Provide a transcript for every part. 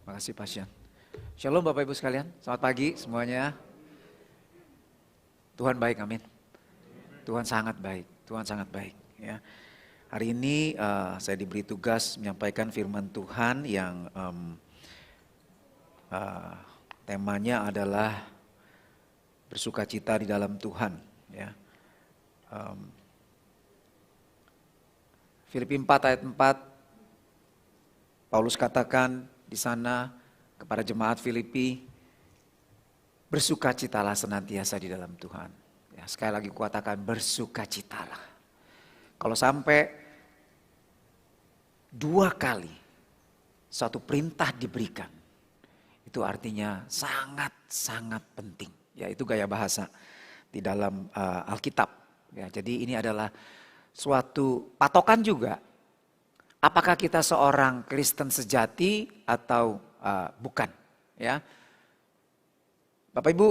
Makasih Pasien. Shalom Bapak Ibu sekalian, selamat pagi semuanya. Tuhan baik, amin. Tuhan sangat baik, Tuhan sangat baik. Ya. Hari ini saya diberi tugas menyampaikan firman Tuhan yang temanya adalah bersukacita di dalam Tuhan. Ya. Filipi 4 ayat 4, Paulus katakan di sana kepada jemaat Filipi, bersukacitalah senantiasa di dalam Tuhan. Ya, sekali lagi kukatakan bersukacitalah. Kalau sampai 2 kali suatu perintah diberikan, itu artinya sangat-sangat penting. Ya, itu gaya bahasa di dalam Alkitab. Ya, jadi ini adalah suatu patokan juga. Apakah kita seorang Kristen sejati atau bukan? Ya, Bapak Ibu,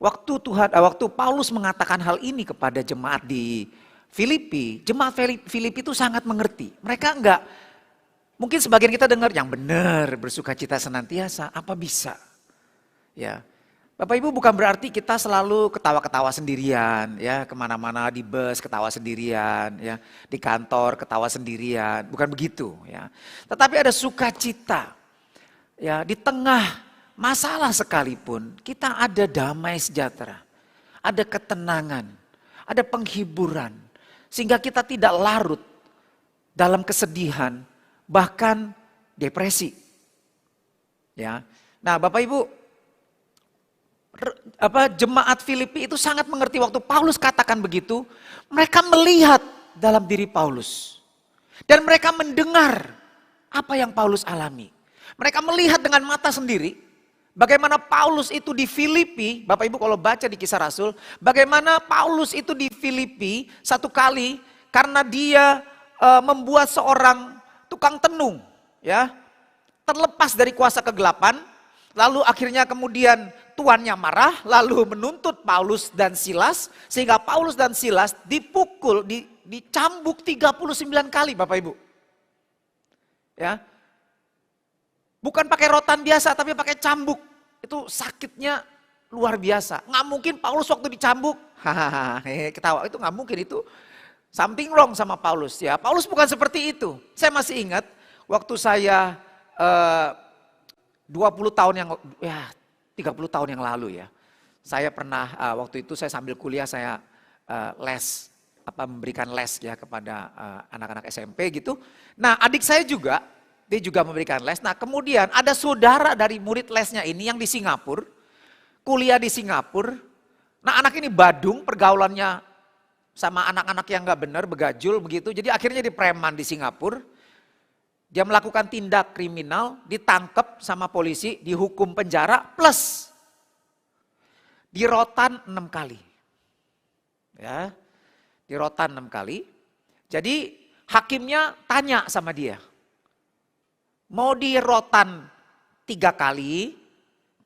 waktu Paulus mengatakan hal ini kepada jemaat di Filipi, jemaat Filipi itu sangat mengerti. Mereka enggak, mungkin sebagian kita dengar yang benar bersukacita senantiasa, apa bisa? Ya. Bapak Ibu, bukan berarti kita selalu ketawa-ketawa sendirian, ya, kemana-mana di bus ketawa sendirian, ya, di kantor ketawa sendirian, bukan begitu, ya. Tetapi ada sukacita, ya, di tengah masalah sekalipun kita ada damai sejahtera, ada ketenangan, ada penghiburan, sehingga kita tidak larut dalam kesedihan, bahkan depresi, ya. Nah, Bapak Ibu, jemaat Filipi itu sangat mengerti waktu Paulus katakan begitu. Mereka melihat dalam diri Paulus. Dan mereka mendengar apa yang Paulus alami. Mereka melihat dengan mata sendiri. Bagaimana Paulus itu di Filipi. Bapak Ibu kalau baca di Kisah Rasul. Bagaimana Paulus itu di Filipi satu kali. Karena dia membuat seorang tukang tenung. Ya, terlepas dari kuasa kegelapan. Lalu akhirnya kemudian tuannya marah, lalu menuntut Paulus dan Silas, sehingga Paulus dan Silas dipukul, dicambuk 39 kali Bapak Ibu. Ya. Bukan pakai rotan biasa, tapi pakai cambuk. Itu sakitnya luar biasa. Nggak mungkin Paulus waktu dicambuk, hahaha, ketawa, itu nggak mungkin, itu something wrong sama Paulus. Ya, Paulus bukan seperti itu. Saya masih ingat waktu saya 20 tahun yang, ya 30 tahun yang lalu ya. Saya pernah, waktu itu saya sambil kuliah saya les, memberikan les ya kepada anak-anak SMP gitu. Nah adik saya juga, dia juga memberikan les. Nah kemudian ada saudara dari murid lesnya ini yang di Singapura, kuliah di Singapura. Nah anak ini badung, pergaulannya sama anak-anak yang gak benar, begajul begitu. Jadi akhirnya di preman di Singapura. Dia melakukan tindak kriminal, ditangkap sama polisi, dihukum penjara, plus dirotan 6 kali. Ya, dirotan 6 kali. Jadi hakimnya tanya sama dia, mau dirotan 3 kali,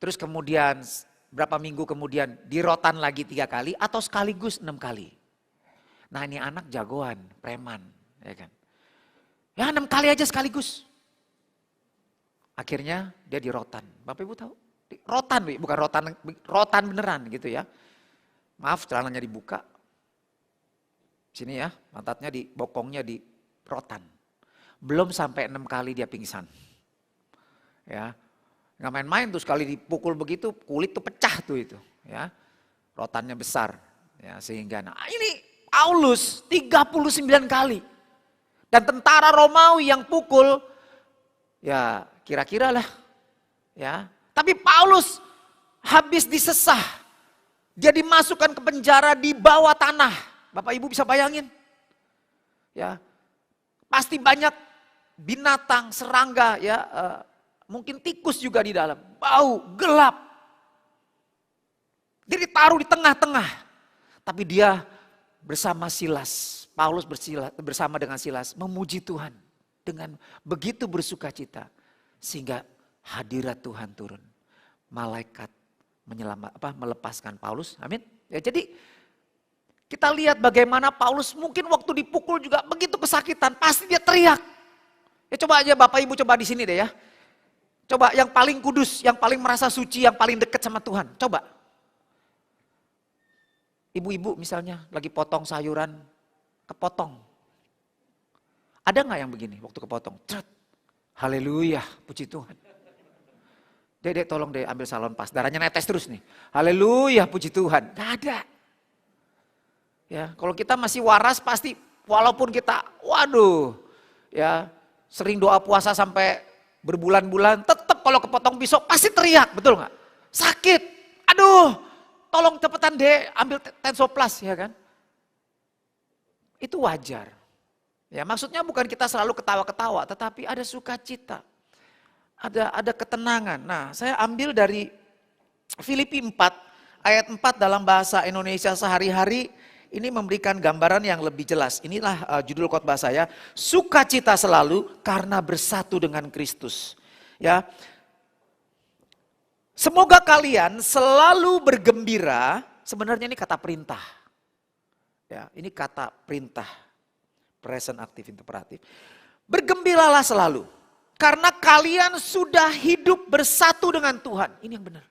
terus kemudian berapa minggu kemudian dirotan lagi 3 kali, atau sekaligus 6 kali. Nah ini anak jagoan, preman, ya kan. Ya 6 kali aja sekaligus. Akhirnya dia dirotan. Bapak Ibu tahu? Rotan, bukan rotan beneran gitu ya. Maaf, celananya dibuka. Sini ya, pantatnya bokongnya di rotan. Belum sampai 6 kali dia pingsan. Ya, nggak main-main tuh, sekali dipukul begitu kulit tuh pecah tuh itu. Ya, rotannya besar. Ya, sehingga, nah ini Paulus 39 kali. Dan tentara Romawi yang pukul, ya kira-kira lah. Ya. Tapi Paulus habis disesah. Dia dimasukkan ke penjara di bawah tanah. Bapak Ibu bisa bayangin. Ya, pasti banyak binatang, serangga, ya, mungkin tikus juga di dalam. Bau, gelap. Dia ditaruh di tengah-tengah. Tapi dia bersama Silas, Paulus bersama dengan Silas memuji Tuhan dengan begitu bersukacita, sehingga hadirat Tuhan turun. Malaikat melepaskan Paulus. Amin. Ya, jadi kita lihat bagaimana Paulus mungkin waktu dipukul juga begitu kesakitan, pasti dia teriak. Ya coba aja Bapak Ibu coba di sini deh ya. Coba yang paling kudus, yang paling merasa suci, yang paling dekat sama Tuhan. Coba. Ibu-ibu misalnya lagi potong sayuran, kepotong. Ada nggak yang begini waktu kepotong? Cret. Haleluya, puji Tuhan. Dek, tolong deh ambil salon pas, darahnya netes terus nih. Haleluya, puji Tuhan. Gak ada. Ya, kalau kita masih waras pasti walaupun kita, waduh, ya sering doa puasa sampai berbulan-bulan, tetap kalau kepotong pisau pasti teriak, betul nggak? Sakit, aduh, tolong cepetan deh ambil Tensoplas, ya kan? Itu wajar. Ya, maksudnya bukan kita selalu ketawa-ketawa, tetapi ada sukacita, ada ketenangan. Nah, saya ambil dari Filipi 4 ayat 4 dalam bahasa Indonesia sehari-hari. Ini memberikan gambaran yang lebih jelas. Inilah judul khotbah saya, sukacita selalu karena bersatu dengan Kristus. Ya, semoga kalian selalu bergembira. Sebenarnya ini kata perintah. Ya, ini kata perintah, present active imperatif. Bergembiralah selalu, karena kalian sudah hidup bersatu dengan Tuhan. Ini yang benar.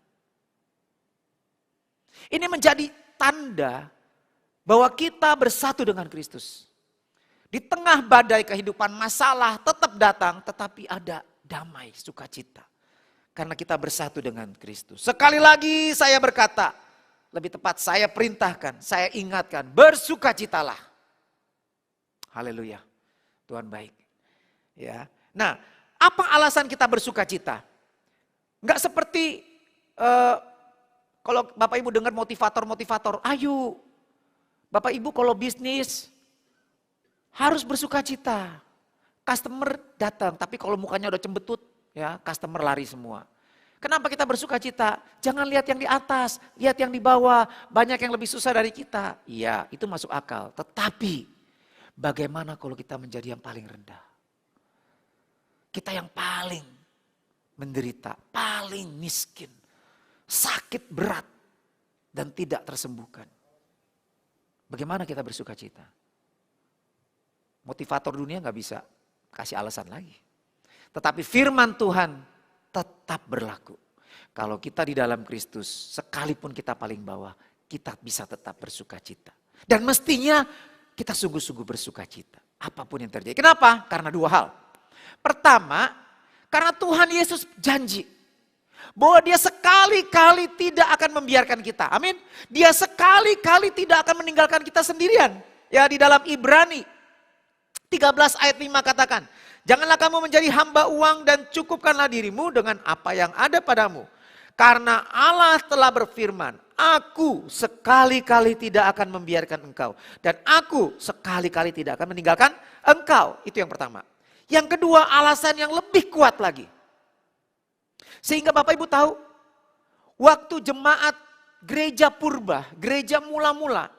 Ini menjadi tanda bahwa kita bersatu dengan Kristus. Di tengah badai kehidupan masalah tetap datang, tetapi ada damai, sukacita. Karena kita bersatu dengan Kristus. Sekali lagi saya berkata, lebih tepat saya perintahkan, saya ingatkan, bersukacitalah. Haleluya, Tuhan baik. Ya. Nah, apa alasan kita bersukacita? Enggak seperti kalau Bapak Ibu dengar motivator-motivator, ayo Bapak Ibu kalau bisnis harus bersukacita. Customer datang, tapi kalau mukanya udah cembetut, ya customer lari semua. Kenapa kita bersukacita? Jangan lihat yang di atas, lihat yang di bawah. Banyak yang lebih susah dari kita. Iya, itu masuk akal. Tetapi bagaimana kalau kita menjadi yang paling rendah? Kita yang paling menderita, paling miskin, sakit berat dan tidak tersembuhkan. Bagaimana kita bersukacita? Motivator dunia gak bisa kasih alasan lagi. Tetapi firman Tuhan tetap berlaku. Kalau kita di dalam Kristus, sekalipun kita paling bawah, kita bisa tetap bersukacita. Dan mestinya kita sungguh-sungguh bersukacita. Apapun yang terjadi. Kenapa? Karena dua hal. Pertama, karena Tuhan Yesus janji bahwa dia sekali-kali tidak akan membiarkan kita. Amin. Dia sekali-kali tidak akan meninggalkan kita sendirian. Ya, di dalam Ibrani 13 ayat 5 katakan, janganlah kamu menjadi hamba uang dan cukupkanlah dirimu dengan apa yang ada padamu. Karena Allah telah berfirman, aku sekali-kali tidak akan membiarkan engkau. Dan aku sekali-kali tidak akan meninggalkan engkau. Itu yang pertama. Yang kedua, alasan yang lebih kuat lagi. Sehingga Bapak Ibu tahu, waktu jemaat gereja purba, gereja mula-mula,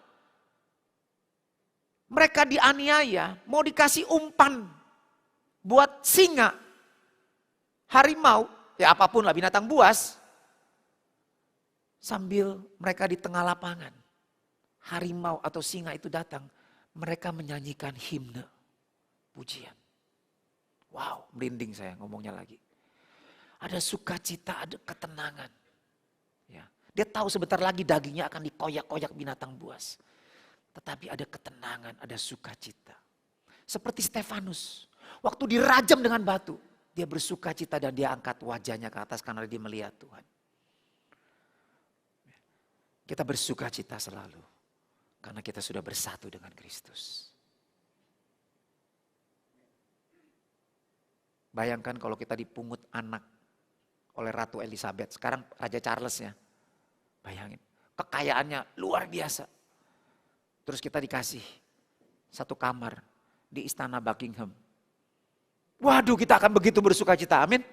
mereka dianiaya, mau dikasih umpan buat singa, harimau, ya apapun lah binatang buas. Sambil mereka di tengah lapangan, harimau atau singa itu datang, mereka menyanyikan himne, pujian. Wow, merinding saya ngomongnya lagi. Ada sukacita, ada ketenangan. Ya. Dia tahu sebentar lagi dagingnya akan dikoyak-koyak binatang buas. Tetapi ada ketenangan, ada sukacita. Seperti Stefanus. Waktu dirajam dengan batu. Dia bersukacita dan dia angkat wajahnya ke atas karena dia melihat Tuhan. Kita bersukacita selalu. Karena kita sudah bersatu dengan Kristus. Bayangkan kalau kita dipungut anak oleh Ratu Elizabeth. Sekarang Raja Charles-nya. Bayangin. Kekayaannya luar biasa. Terus kita dikasih satu kamar di istana Buckingham. Waduh, kita akan begitu bersukacita. Amin.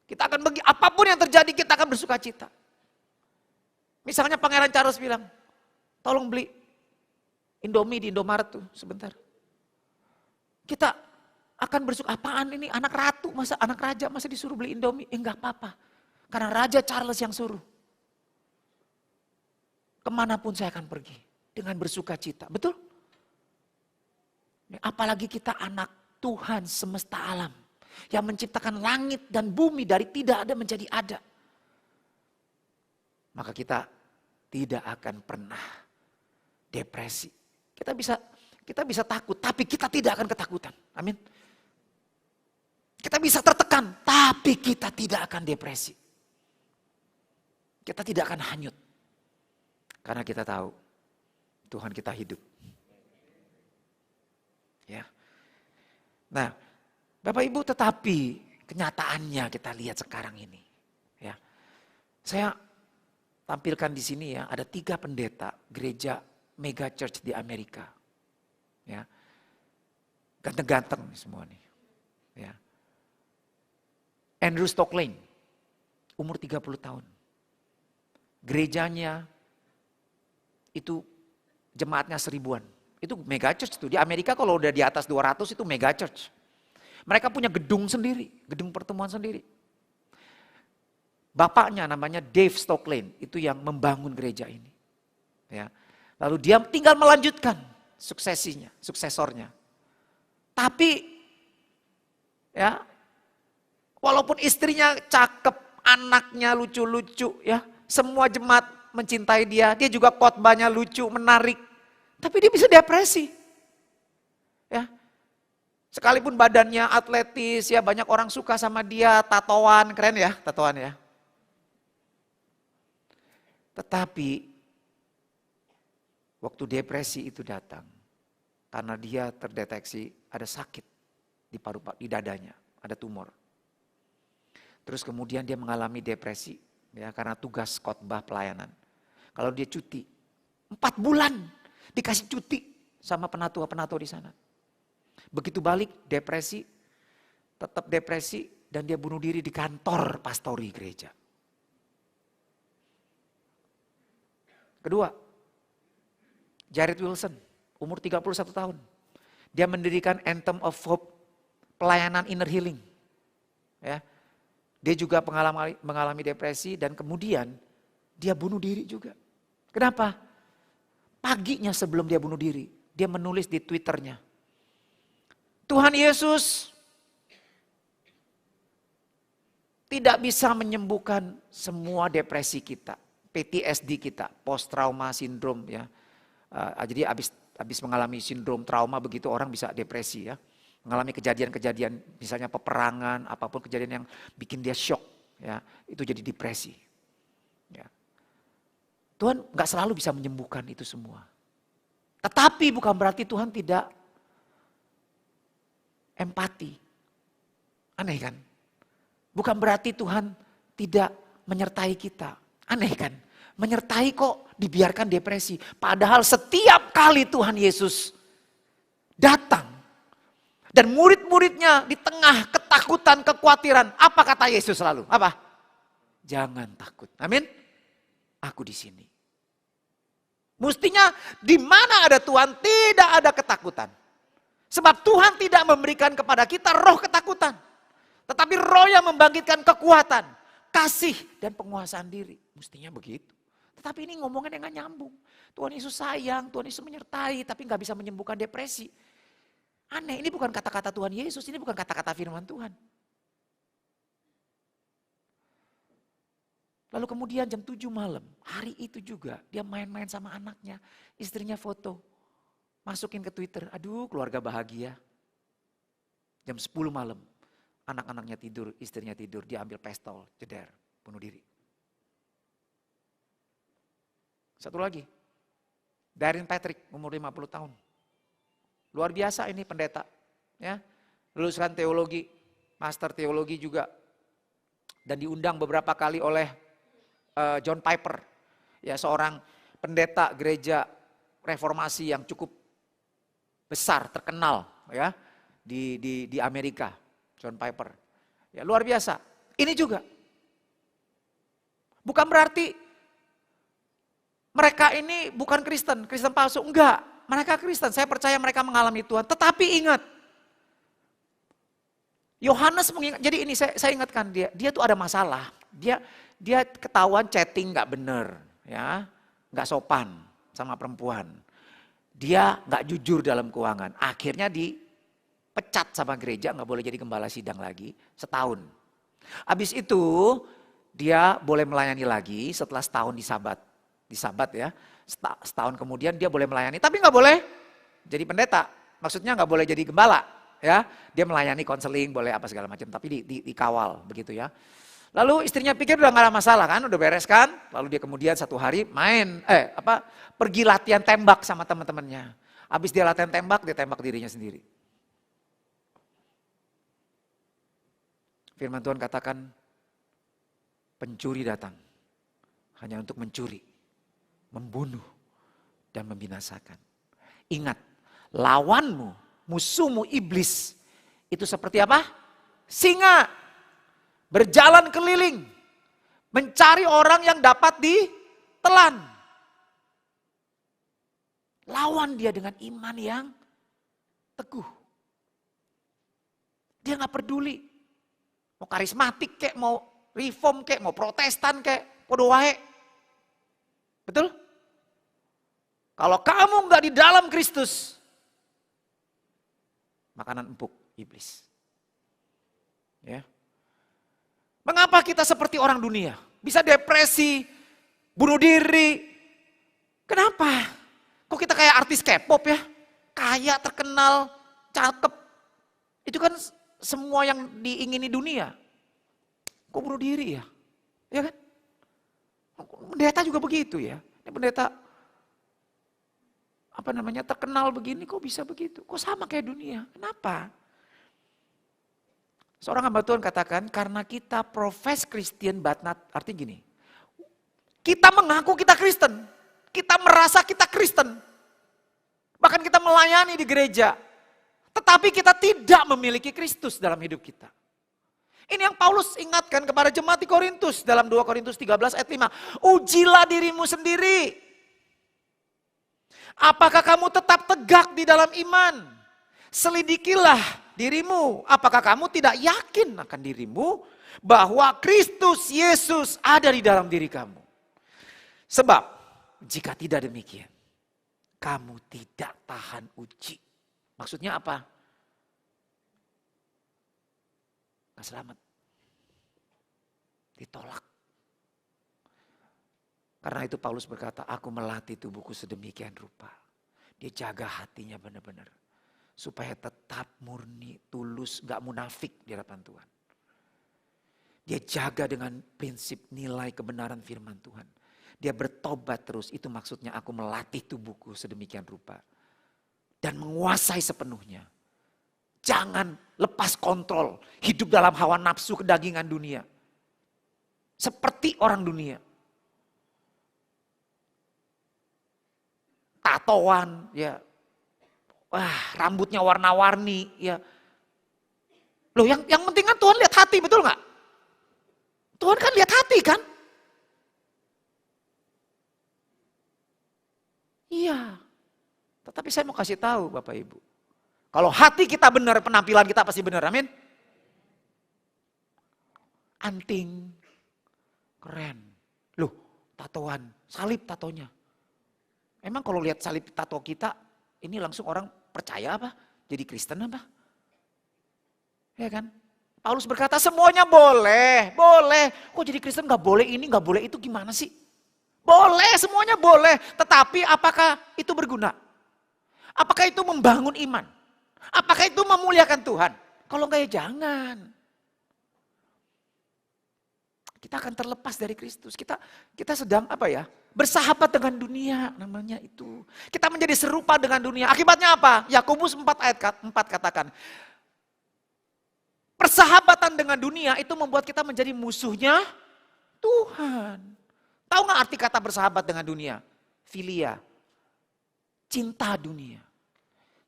Kita akan apapun yang terjadi kita akan bersukacita. Misalnya Pangeran Charles bilang, tolong beli Indomie di Indomaret tuh sebentar. Kita akan bersuka, apaan ini anak ratu, masa anak raja masa disuruh beli Indomie? Enggak apa-apa. Karena Raja Charles yang suruh. Kemanapun saya akan pergi dengan bersukacita. Betul? Apalagi kita anak Tuhan semesta alam. Yang menciptakan langit dan bumi dari tidak ada menjadi ada. Maka kita tidak akan pernah depresi. Kita bisa takut, tapi kita tidak akan ketakutan. Amin. Kita bisa tertekan, tapi kita tidak akan depresi. Kita tidak akan hanyut. Karena kita tahu Tuhan kita hidup. Ya. Nah, Bapak Ibu, tetapi kenyataannya kita lihat sekarang ini. Ya. Saya tampilkan di sini ya, ada 3 pendeta gereja mega church di Amerika. Ya. Ganteng-ganteng semua nih. Ya. Andrew Stocklane, umur 30 tahun. Gerejanya itu jemaatnya 1000-an. Itu mega church itu. Di Amerika kalau udah di atas 200 itu mega church. Mereka punya gedung sendiri, gedung pertemuan sendiri. Bapaknya namanya Dave Stocklane, itu yang membangun gereja ini. Ya. Lalu dia tinggal melanjutkan suksesornya. Tapi ya, walaupun istrinya cakep, anaknya lucu-lucu ya, semua jemaat mencintai dia, dia juga khotbahnya lucu, menarik. Tapi dia bisa depresi. Ya. Sekalipun badannya atletis ya, banyak orang suka sama dia, tatoan, keren ya, tatoan ya. Tetapi waktu depresi itu datang, karena dia terdeteksi ada sakit di dadanya, ada tumor. Terus kemudian dia mengalami depresi ya, karena tugas khotbah pelayanan. Kalau dia cuti, 4 bulan dikasih cuti sama penatua-penatua di sana. Begitu balik depresi, tetap depresi, dan dia bunuh diri di kantor pastori gereja. Kedua, Jared Wilson, umur 31 tahun. Dia mendirikan Anthem of Hope, pelayanan inner healing. Ya. Dia juga mengalami depresi dan kemudian dia bunuh diri juga. Kenapa? Paginya sebelum dia bunuh diri, dia menulis di Twitternya, Tuhan Yesus tidak bisa menyembuhkan semua depresi kita, PTSD kita, post trauma syndrome ya. Jadi habis mengalami sindrom trauma begitu orang bisa depresi ya. Mengalami kejadian-kejadian misalnya peperangan, apapun kejadian yang bikin dia shock ya, itu jadi depresi. Ya. Tuhan gak selalu bisa menyembuhkan itu semua. Tetapi bukan berarti Tuhan tidak empati. Aneh kan? Bukan berarti Tuhan tidak menyertai kita. Aneh kan? Menyertai kok dibiarkan depresi. Padahal setiap kali Tuhan Yesus datang dan murid-muridnya di tengah ketakutan, kekhawatiran, apa kata Yesus selalu? Apa? Jangan takut. Amin. Aku di sini. Mestinya di mana ada Tuhan tidak ada ketakutan. Sebab Tuhan tidak memberikan kepada kita roh ketakutan. Tetapi roh yang membangkitkan kekuatan, kasih dan penguasaan diri. Mestinya begitu. Tetapi ini ngomongnya dengan nyambung. Tuhan Yesus sayang, Tuhan Yesus menyertai, tapi gak bisa menyembuhkan depresi. Aneh, ini bukan kata-kata Tuhan Yesus, ini bukan kata-kata firman Tuhan. Lalu kemudian jam 7 malam, hari itu juga dia main-main sama anaknya. Istrinya foto, masukin ke Twitter, aduh keluarga bahagia. Jam 10 malam, anak-anaknya tidur, istrinya tidur, dia ambil pistol, jeder, bunuh diri. Satu lagi, Darren Patrick, umur 50 tahun. Luar biasa ini pendeta, ya, lulusan teologi, master teologi juga, dan diundang beberapa kali oleh John Piper, ya seorang pendeta gereja reformasi yang cukup besar, terkenal, ya di Amerika, John Piper, ya luar biasa. Ini juga, bukan berarti mereka ini bukan Kristen palsu, enggak. Mereka Kristen, saya percaya mereka mengalami Tuhan. Tetapi ingat, Yohanes mengingat, jadi ini saya ingatkan dia tuh ada masalah. Dia ketahuan chatting nggak bener, ya, nggak sopan sama perempuan. Dia nggak jujur dalam keuangan. Akhirnya pecat sama gereja, nggak boleh jadi gembala sidang lagi setahun. Habis itu dia boleh melayani lagi setelah setahun di sabat ya. Setahun kemudian dia boleh melayani, tapi nggak boleh jadi pendeta. Maksudnya nggak boleh jadi gembala ya. Dia melayani konseling, boleh apa segala macam, tapi dikawal begitu ya. Lalu istrinya pikir udah gak ada masalah kan, udah beres kan. Lalu dia kemudian satu hari pergi latihan tembak sama teman-temannya. Habis dia latihan tembak, dia tembak dirinya sendiri. Firman Tuhan katakan, pencuri datang hanya untuk mencuri, membunuh, dan membinasakan. Ingat, lawanmu, musuhmu iblis, itu seperti apa? Singa, berjalan keliling, mencari orang yang dapat ditelan. Lawan dia dengan iman yang teguh. Dia gak peduli. Mau karismatik kek, mau reform kek, mau protestan kek, podo wae. Betul? Kalau kamu gak di dalam Kristus, makanan empuk iblis. Ya. Mengapa kita seperti orang dunia? Bisa depresi, bunuh diri. Kenapa? Kok kita kayak artis K-pop ya? Kaya, terkenal, cakep. Itu kan semua yang diingini dunia. Kok bunuh diri ya? Ya kan? Pendeta juga begitu ya. Ini pendeta terkenal begini kok bisa begitu? Kok sama kayak dunia? Kenapa? Seorang hamba Tuhan katakan, karena kita profess Christian but not, artinya gini. Kita mengaku kita Kristen. Kita merasa kita Kristen. Bahkan kita melayani di gereja. Tetapi kita tidak memiliki Kristus dalam hidup kita. Ini yang Paulus ingatkan kepada jemaat di Korintus. Dalam 2 Korintus 13 ayat 5. Ujilah dirimu sendiri. Apakah kamu tetap tegak di dalam iman? Selidikilah dirimu. Apakah kamu tidak yakin akan dirimu bahwa Kristus Yesus ada di dalam diri kamu? Sebab jika tidak demikian, kamu tidak tahan uji. Maksudnya apa? Gak selamat. Ditolak. Karena itu Paulus berkata, aku melatih tubuhku sedemikian rupa. Dia jaga hatinya benar-benar. Supaya tetap murni, tulus, gak munafik di hadapan Tuhan. Dia jaga dengan prinsip nilai kebenaran firman Tuhan. Dia bertobat terus, itu maksudnya aku melatih tubuhku sedemikian rupa. Dan menguasai sepenuhnya. Jangan lepas kontrol, hidup dalam hawa nafsu kedagingan dunia. Seperti orang dunia. Tatoan, ya. Wah, rambutnya warna-warni, ya. Loh, yang penting kan Tuhan lihat hati, betul nggak? Tuhan kan lihat hati kan? Iya. Tetapi saya mau kasih tahu Bapak Ibu. Kalau hati kita benar, penampilan kita pasti benar, amin. Anting, keren. Loh, tatoan, salib tatonya. Emang kalau lihat salib tato kita, ini langsung orang percaya apa? Jadi Kristen apa? Ya kan? Paulus berkata semuanya boleh, boleh. Kok jadi Kristen gak boleh ini, gak boleh itu, gimana sih? Boleh, semuanya boleh. Tetapi apakah itu berguna? Apakah itu membangun iman? Apakah itu memuliakan Tuhan? Kalau enggak ya jangan. Kita akan terlepas dari Kristus. Kita sedang apa ya? Bersahabat dengan dunia namanya itu. Kita menjadi serupa dengan dunia. Akibatnya apa? Yakobus 4 ayat 4 katakan. Persahabatan dengan dunia itu membuat kita menjadi musuhnya Tuhan. Tahu gak arti kata bersahabat dengan dunia? Filia. Cinta dunia.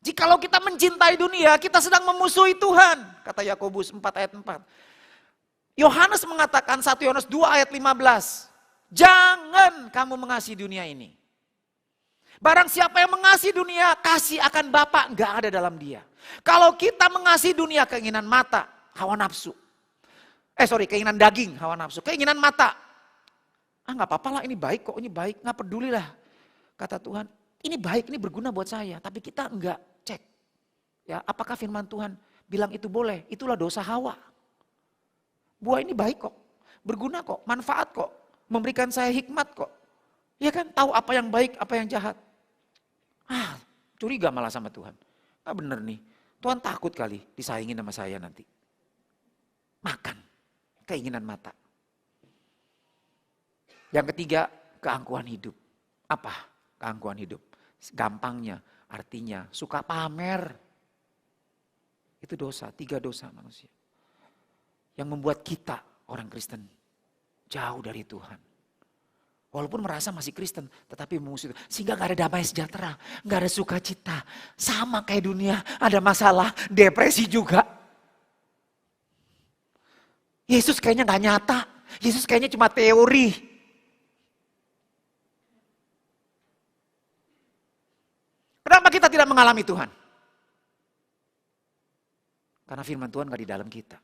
Jikalau kita mencintai dunia, kita sedang memusuhi Tuhan. Kata Yakobus 4 ayat 4. Yohanes mengatakan 1 Yohanes 2 ayat 15. Jangan kamu mengasihi dunia ini. Barang siapa yang mengasihi dunia, kasih akan Bapa enggak ada dalam dia. Kalau kita mengasihi dunia, keinginan mata, hawa nafsu. Keinginan daging, hawa nafsu. Keinginan mata. Enggak apa-apa lah, ini baik kok, ini baik. Enggak pedulilah. Kata Tuhan, ini baik, ini berguna buat saya. Tapi kita enggak cek. Ya, apakah firman Tuhan bilang itu boleh? Itulah dosa Hawa. Buah ini baik kok, berguna kok, manfaat kok, memberikan saya hikmat kok. Ya kan, tahu apa yang baik, apa yang jahat. Curiga malah sama Tuhan. Bener nih, Tuhan takut kali disaingin sama saya nanti. Makan, keinginan mata. Yang ketiga, keangkuhan hidup. Apa keangkuhan hidup? Gampangnya, artinya suka pamer. Itu dosa, 3 dosa manusia. Yang membuat kita, orang Kristen, jauh dari Tuhan. Walaupun merasa masih Kristen, tetapi mengusir. Sehingga gak ada damai sejahtera, gak ada sukacita. Sama kayak dunia, ada masalah, depresi juga. Yesus kayaknya gak nyata, Yesus kayaknya cuma teori. Kenapa kita tidak mengalami Tuhan? Karena firman Tuhan gak di dalam kita.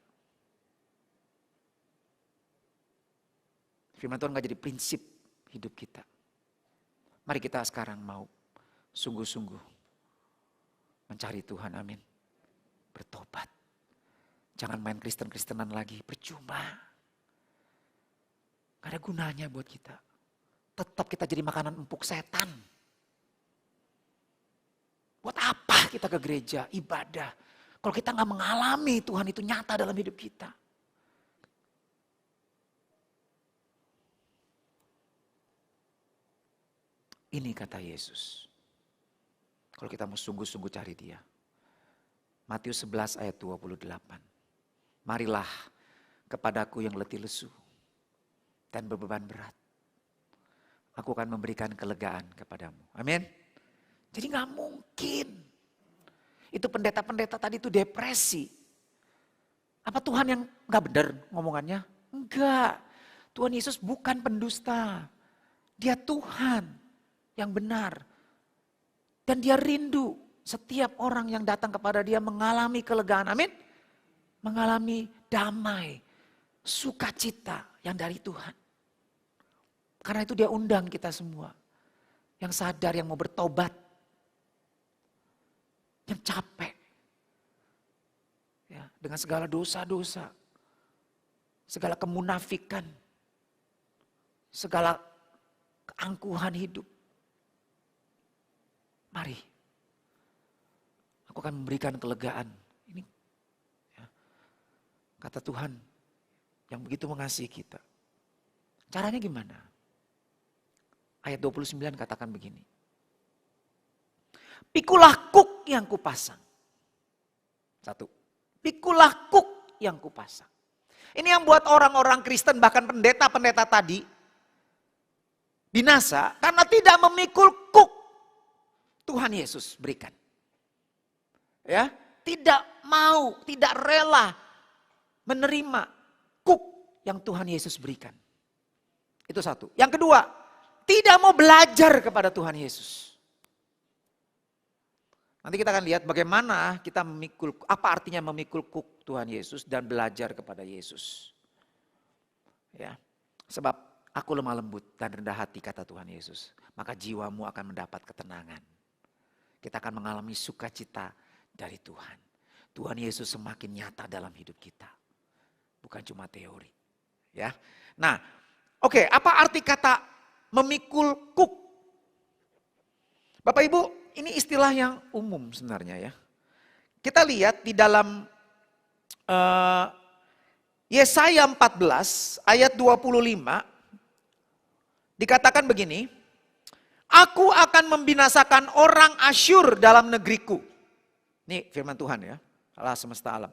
Firman Tuhan gak jadi prinsip hidup kita. Mari kita sekarang mau sungguh-sungguh mencari Tuhan, amin. Bertobat. Jangan main Kristen-Kristenan lagi, percuma. Gak ada gunanya buat kita. Tetap kita jadi makanan empuk setan. Buat apa kita ke gereja, ibadah, kalau kita gak mengalami Tuhan itu nyata dalam hidup kita. Ini kata Yesus. Kalau kita mau sungguh-sungguh cari dia. Matius 11 ayat 28. Marilah kepadaku yang letih lesu dan berbeban berat. Aku akan memberikan kelegaan kepadamu. Amin. Jadi gak mungkin. Itu pendeta-pendeta tadi itu depresi. Apa Tuhan yang gak benar ngomongannya? Enggak. Tuhan Yesus bukan pendusta. Dia Tuhan yang benar. Dan dia rindu setiap orang yang datang kepada dia mengalami kelegaan. Amin. Mengalami damai, sukacita yang dari Tuhan. Karena itu dia undang kita semua. Yang sadar, yang mau bertobat. Yang capek. Ya, dengan segala dosa-dosa. Segala kemunafikan. Segala keangkuhan hidup. Mari. Aku akan memberikan kelegaan. Ini ya, kata Tuhan yang begitu mengasihi kita. Caranya gimana? Ayat 29 katakan begini. Pikulah kuk yang kupasang. 1. Pikulah kuk yang kupasang. Ini yang buat orang-orang Kristen bahkan pendeta-pendeta tadi binasa karena tidak memikul kuk Tuhan Yesus berikan. Ya, tidak mau, tidak rela menerima kuk yang Tuhan Yesus berikan. Itu 1. Yang kedua, tidak mau belajar kepada Tuhan Yesus. Nanti kita akan lihat bagaimana kita memikul, apa artinya memikul kuk Tuhan Yesus dan belajar kepada Yesus. Ya, sebab aku lemah lembut dan rendah hati kata Tuhan Yesus, maka jiwamu akan mendapat ketenangan. Kita akan mengalami sukacita dari Tuhan. Tuhan Yesus semakin nyata dalam hidup kita. Bukan cuma teori. Ya. Nah, oke, apa arti kata memikul kuk? Bapak Ibu, ini istilah yang umum sebenarnya ya. Kita lihat di dalam Yesaya 14 ayat 25 dikatakan begini. Aku akan membinasakan orang Asyur dalam negeriku. Ini firman Tuhan ya, Allah semesta alam.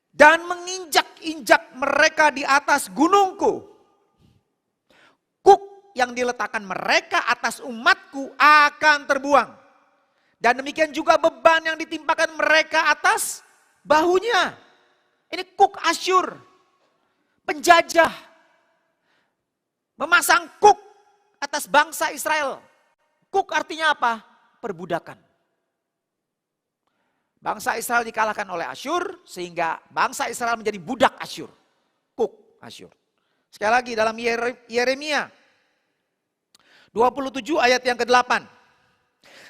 Dan menginjak-injak mereka di atas gunungku. Kuk yang diletakkan mereka atas umatku akan terbuang. Dan demikian juga beban yang ditimpakan mereka atas bahunya. Ini kuk Asyur, penjajah. Memasang kuk atas bangsa Israel. Kuk artinya apa? Perbudakan. Bangsa Israel dikalahkan oleh Asyur sehingga bangsa Israel menjadi budak Asyur. Kuk Asyur. Sekali lagi dalam Yeremia 27 ayat yang ke-8.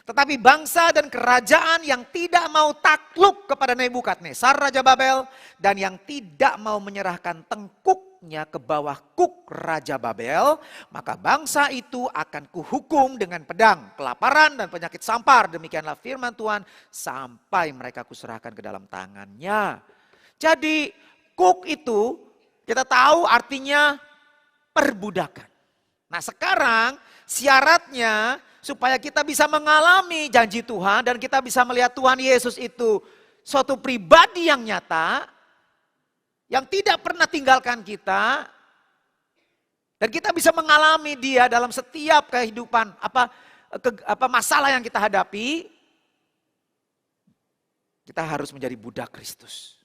Tetapi bangsa dan kerajaan yang tidak mau takluk kepada Nebukadnezar Raja Babel dan yang tidak mau menyerahkan tengkuknya ke bawah kuk Raja Babel, maka bangsa itu akan kuhukum dengan pedang, kelaparan dan penyakit sampar. Demikianlah firman Tuhan, sampai mereka kuserahkan ke dalam tangannya. Jadi kuk itu kita tahu artinya perbudakan. Nah sekarang syaratnya supaya kita bisa mengalami janji Tuhan dan kita bisa melihat Tuhan Yesus itu suatu pribadi yang nyata, yang tidak pernah tinggalkan kita, dan kita bisa mengalami Dia dalam setiap kehidupan apa masalah yang kita hadapi, kita harus menjadi budak Kristus.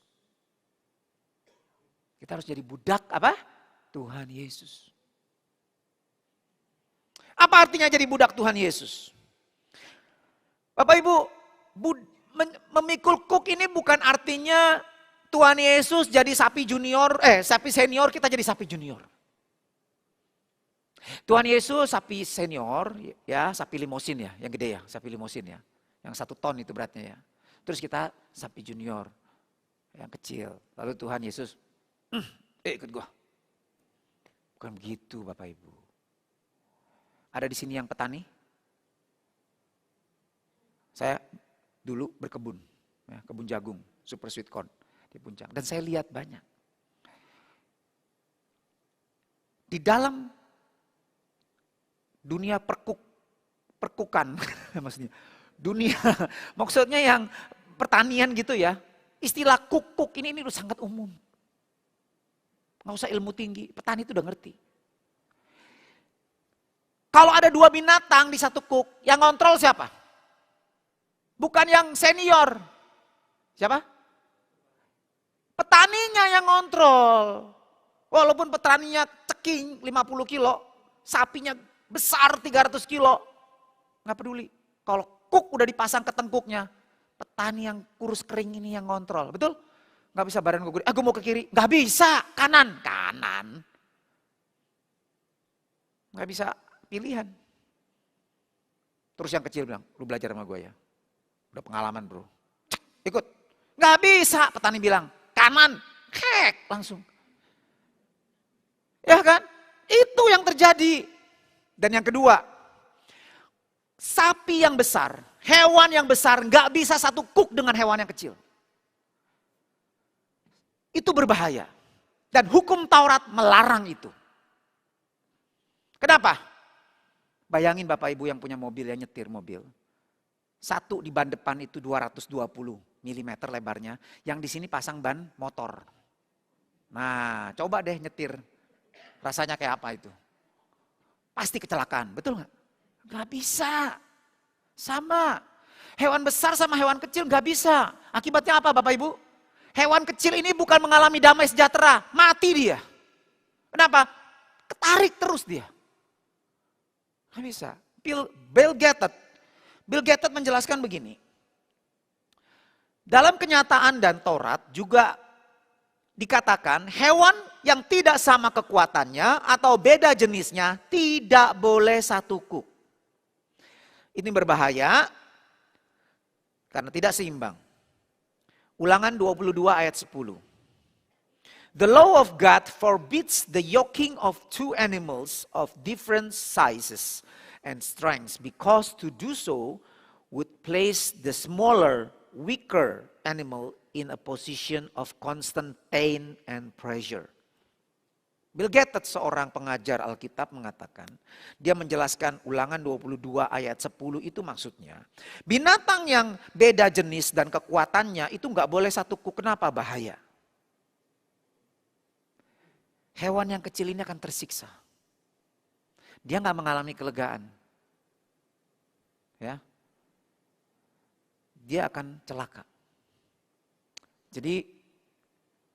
Kita harus jadi budak apa? Tuhan Yesus. Apa artinya jadi budak Tuhan Yesus? Bapak Ibu, memikul kuk ini bukan artinya Tuhan Yesus jadi sapi senior, kita jadi sapi junior. Tuhan Yesus sapi senior, ya sapi limosin ya, yang gede ya, sapi limosin ya. Yang 1 ton itu beratnya ya. Terus kita sapi junior, yang kecil. Lalu Tuhan Yesus, ikut gua. Bukan begitu Bapak Ibu. Ada di sini yang petani? Saya dulu berkebun, ya, kebun jagung, super sweet corn di puncak. Dan saya lihat banyak. Di dalam dunia perkukan, maksudnya maksudnya yang pertanian gitu ya. Istilah kuk ini udah sangat umum. Nggak usah ilmu tinggi, petani itu udah ngerti. Kalau ada 2 binatang di satu kuk, yang ngontrol siapa? Bukan yang senior. Siapa? Petaninya yang ngontrol. Walaupun petaninya ceking 50 kilo, sapinya besar 300 kilo. Nggak peduli. Kalau kuk udah dipasang ke tengkuknya, petani yang kurus kering ini yang ngontrol. Betul? Nggak bisa badan gue gede. Gue mau ke kiri. Nggak bisa. Kanan. Nggak bisa. Pilihan. Terus yang kecil bilang, lu belajar sama gue ya. Udah pengalaman bro. Ikut. Gak bisa, petani bilang. Kanan. Langsung. Ya kan? Itu yang terjadi. Dan yang kedua. Sapi yang besar, hewan yang besar gak bisa satu kuk dengan hewan yang kecil. Itu berbahaya. Dan hukum Taurat melarang itu. Kenapa? Bayangin Bapak Ibu yang punya mobil, yang nyetir mobil. Satu di ban depan itu 220 mm lebarnya. Yang di sini pasang ban motor. Nah coba deh nyetir. Rasanya kayak apa itu? Pasti kecelakaan, betul gak? Gak bisa. Sama. Hewan besar sama hewan kecil gak bisa. Akibatnya apa Bapak Ibu? Hewan kecil ini bukan mengalami damai sejahtera. Mati dia. Kenapa? Ketarik terus dia. Gak bisa. Bill Gates menjelaskan begini. Dalam kenyataan dan Taurat juga dikatakan hewan yang tidak sama kekuatannya atau beda jenisnya tidak boleh satu kuk. Ini berbahaya karena tidak seimbang. Ulangan 22 ayat 10. The law of God forbids the yoking of 2 animals of different sizes and strengths, because to do so would place the smaller, weaker animal in a position of constant pain and pressure. Bill Gates, seorang pengajar Alkitab, mengatakan, dia menjelaskan Ulangan 22 ayat 10 itu maksudnya. Binatang yang beda jenis dan kekuatannya itu nggak boleh satu kuk. Kenapa? Bahaya. Hewan yang kecil ini akan tersiksa. Dia nggak mengalami kelegaan. Ya. Dia akan celaka. Jadi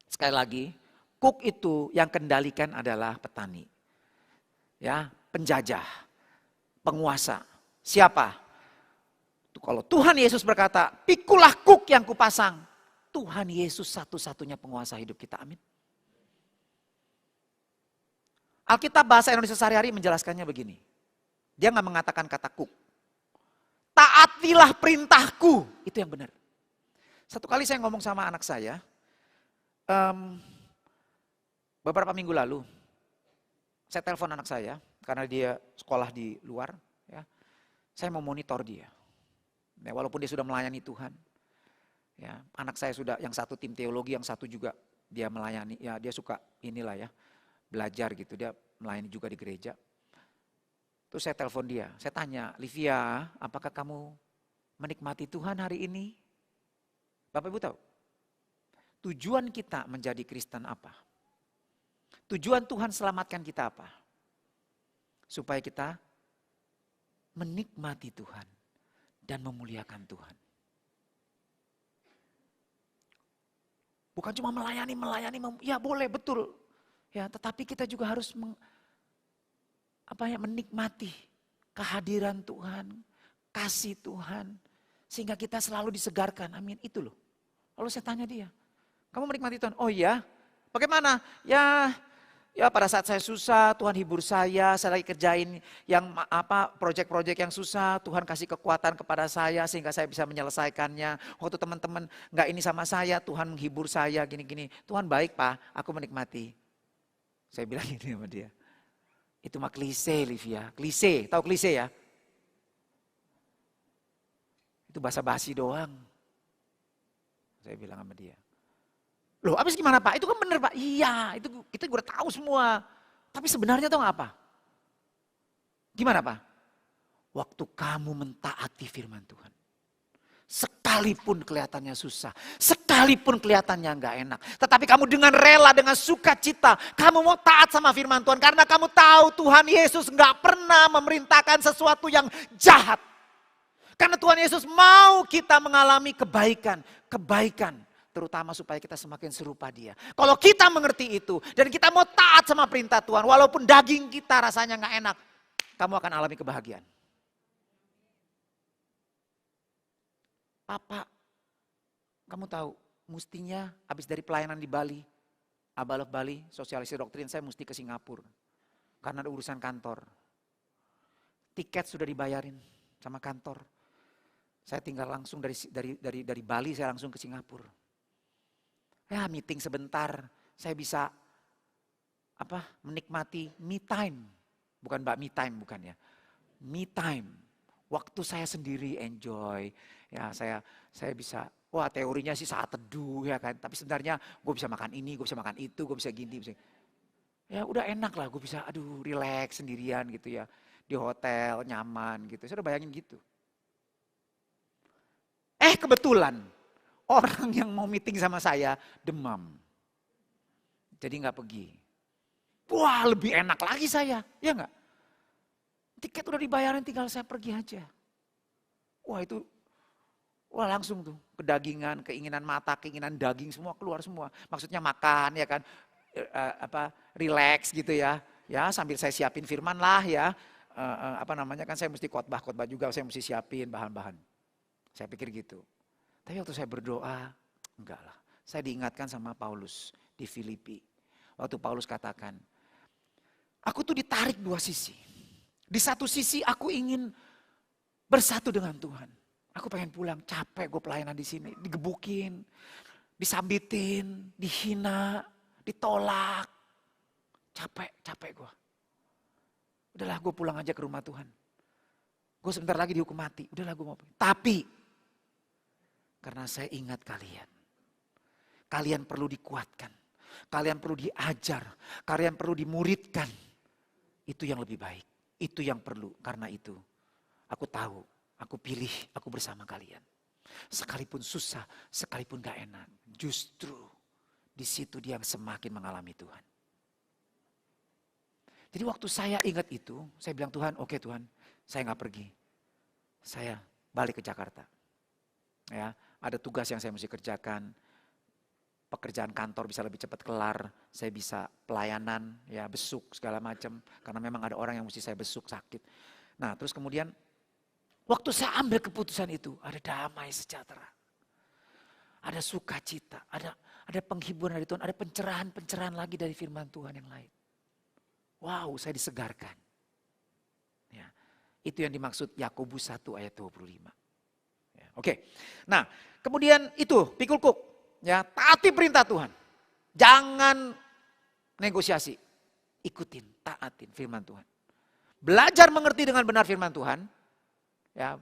sekali lagi, kuk itu yang kendalikan adalah petani. Ya, penjajah, penguasa. Siapa? Kalau Tuhan Yesus berkata, pikulah kuk yang kupasang. Tuhan Yesus satu-satunya penguasa hidup kita. Amin. Alkitab bahasa Indonesia sehari-hari menjelaskannya begini. Dia nggak mengatakan kata kuk. taatilah perintahku. Itu yang benar. Satu kali saya ngomong sama anak saya, beberapa minggu lalu, saya telepon anak saya, karena dia sekolah di luar, ya, saya mau monitor dia. Ya, walaupun dia sudah melayani Tuhan. Ya, anak saya sudah, yang satu tim teologi, yang satu juga dia melayani, ya dia suka inilah ya, belajar gitu, dia melayani juga di gereja. Terus saya telepon dia, saya tanya, Livia, apakah kamu menikmati Tuhan hari ini? Bapak Ibu tahu, tujuan kita menjadi Kristen apa? Tujuan Tuhan selamatkan kita apa? Supaya kita menikmati Tuhan dan memuliakan Tuhan. Bukan cuma melayani, ya boleh betul. Ya, tetapi kita juga harus menikmati kehadiran Tuhan, kasih Tuhan, sehingga kita selalu disegarkan. Amin, itu loh. Lalu saya tanya dia, kamu menikmati Tuhan? Oh iya, bagaimana? Ya pada saat saya susah, Tuhan hibur saya lagi kerjain yang proyek-proyek yang susah, Tuhan kasih kekuatan kepada saya sehingga saya bisa menyelesaikannya. Waktu teman-teman nggak ini sama saya, Tuhan menghibur saya gini-gini. Tuhan baik Pak, aku menikmati. Saya bilang gini sama dia. Itu mah klise Livia, klise, tahu klise ya? Itu basa-basi doang. Saya bilang sama dia. Loh habis gimana Pak? Itu kan benar Pak. Iya itu kita udah tahu semua. Tapi sebenarnya tahu nggak apa? Gimana Pak? Waktu kamu mentaati firman Tuhan. Sekalipun kelihatannya susah. Sekalipun kelihatannya nggak enak. Tetapi kamu dengan rela, dengan sukacita. Kamu mau taat sama firman Tuhan. Karena kamu tahu Tuhan Yesus nggak pernah memerintahkan sesuatu yang jahat. Karena Tuhan Yesus mau kita mengalami kebaikan. Kebaikan. Terutama supaya kita semakin serupa dia. Kalau kita mengerti itu dan kita mau taat sama perintah Tuhan. Walaupun daging kita rasanya gak enak. Kamu akan alami kebahagiaan. Papa, kamu tahu mestinya habis dari pelayanan di Bali. Abalok Bali, sosialisasi doktrin saya mesti ke Singapura. Karena ada urusan kantor. Tiket sudah dibayarin sama kantor. Saya tinggal langsung dari Bali saya langsung ke Singapura. Ya meeting sebentar, saya bisa menikmati me time. Bukan me time, bukan ya. Me time. Waktu saya sendiri enjoy. Ya saya bisa, wah teorinya sih saat teduh ya kan. Tapi sebenarnya gue bisa makan ini, gue bisa makan itu, gue bisa gini. Ya udah enak lah, gue bisa relax sendirian gitu ya. Di hotel, nyaman gitu. Saya udah bayangin gitu. Kebetulan. Orang yang mau meeting sama saya demam. Jadi gak pergi. Wah lebih enak lagi saya. Ya gak? Tiket udah dibayarin tinggal saya pergi aja. Wah langsung tuh. Kedagingan, keinginan mata, keinginan daging semua keluar semua. Maksudnya makan ya kan. Relax gitu ya. Ya sambil saya siapin firman lah ya. Kan saya mesti khotbah juga. Saya mesti siapin bahan-bahan. Saya pikir gitu. Tapi waktu saya berdoa, enggak lah. Saya diingatkan sama Paulus di Filipi. Waktu Paulus katakan, aku tuh ditarik dua sisi. Di satu sisi aku ingin bersatu dengan Tuhan. Aku pengen pulang, capek gue pelayanan di sini. Digebukin, disambitin, dihina, ditolak. Capek gue. Udahlah gue pulang aja ke rumah Tuhan. Gue sebentar lagi dihukum mati. Udahlah gue mau pulang. Tapi karena saya ingat kalian. Kalian perlu dikuatkan. Kalian perlu diajar. Kalian perlu dimuridkan. Itu yang lebih baik. Itu yang perlu. Karena itu aku tahu. Aku pilih. Aku bersama kalian. Sekalipun susah. Sekalipun gak enak. Justru di situ dia semakin mengalami Tuhan. Jadi waktu saya ingat itu. Saya bilang Tuhan, oke Tuhan. Saya gak pergi. Saya balik ke Jakarta. Ya, ada tugas yang saya mesti kerjakan. Pekerjaan kantor bisa lebih cepat kelar. Saya bisa pelayanan, ya besuk segala macam. Karena memang ada orang yang mesti saya besuk sakit. Nah terus kemudian waktu saya ambil keputusan itu. Ada damai sejahtera. Ada sukacita. Ada penghiburan dari Tuhan. Ada pencerahan lagi dari firman Tuhan yang lain. Wow saya disegarkan. Ya, Itu yang dimaksud Yakobus 1 ayat 25. Ya, oke. Nah, kemudian itu pikul kuk. Ya, taati perintah Tuhan. Jangan negosiasi. Ikutin, taatin firman Tuhan. Belajar mengerti dengan benar firman Tuhan. Ya,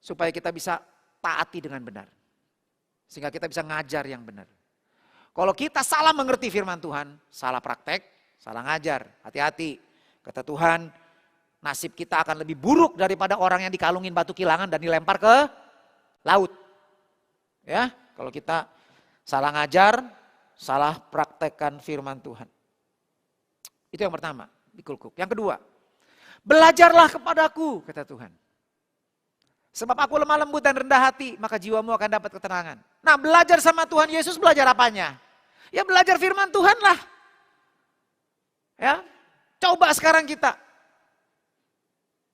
supaya kita bisa taati dengan benar. Sehingga kita bisa ngajar yang benar. Kalau kita salah mengerti firman Tuhan, salah praktek, salah ngajar, hati-hati. Kata Tuhan, nasib kita akan lebih buruk daripada orang yang dikalungin batu kilangan dan dilempar ke laut. Ya, kalau kita salah ngajar, salah praktekkan firman Tuhan. Itu yang pertama, pikul kuk. Yang kedua, belajarlah kepadaku, kata Tuhan. Sebab aku lemah lembut dan rendah hati, maka jiwamu akan dapat ketenangan. Nah, belajar sama Tuhan Yesus, belajar apanya? Ya belajar firman Tuhan lah. Ya, coba sekarang kita.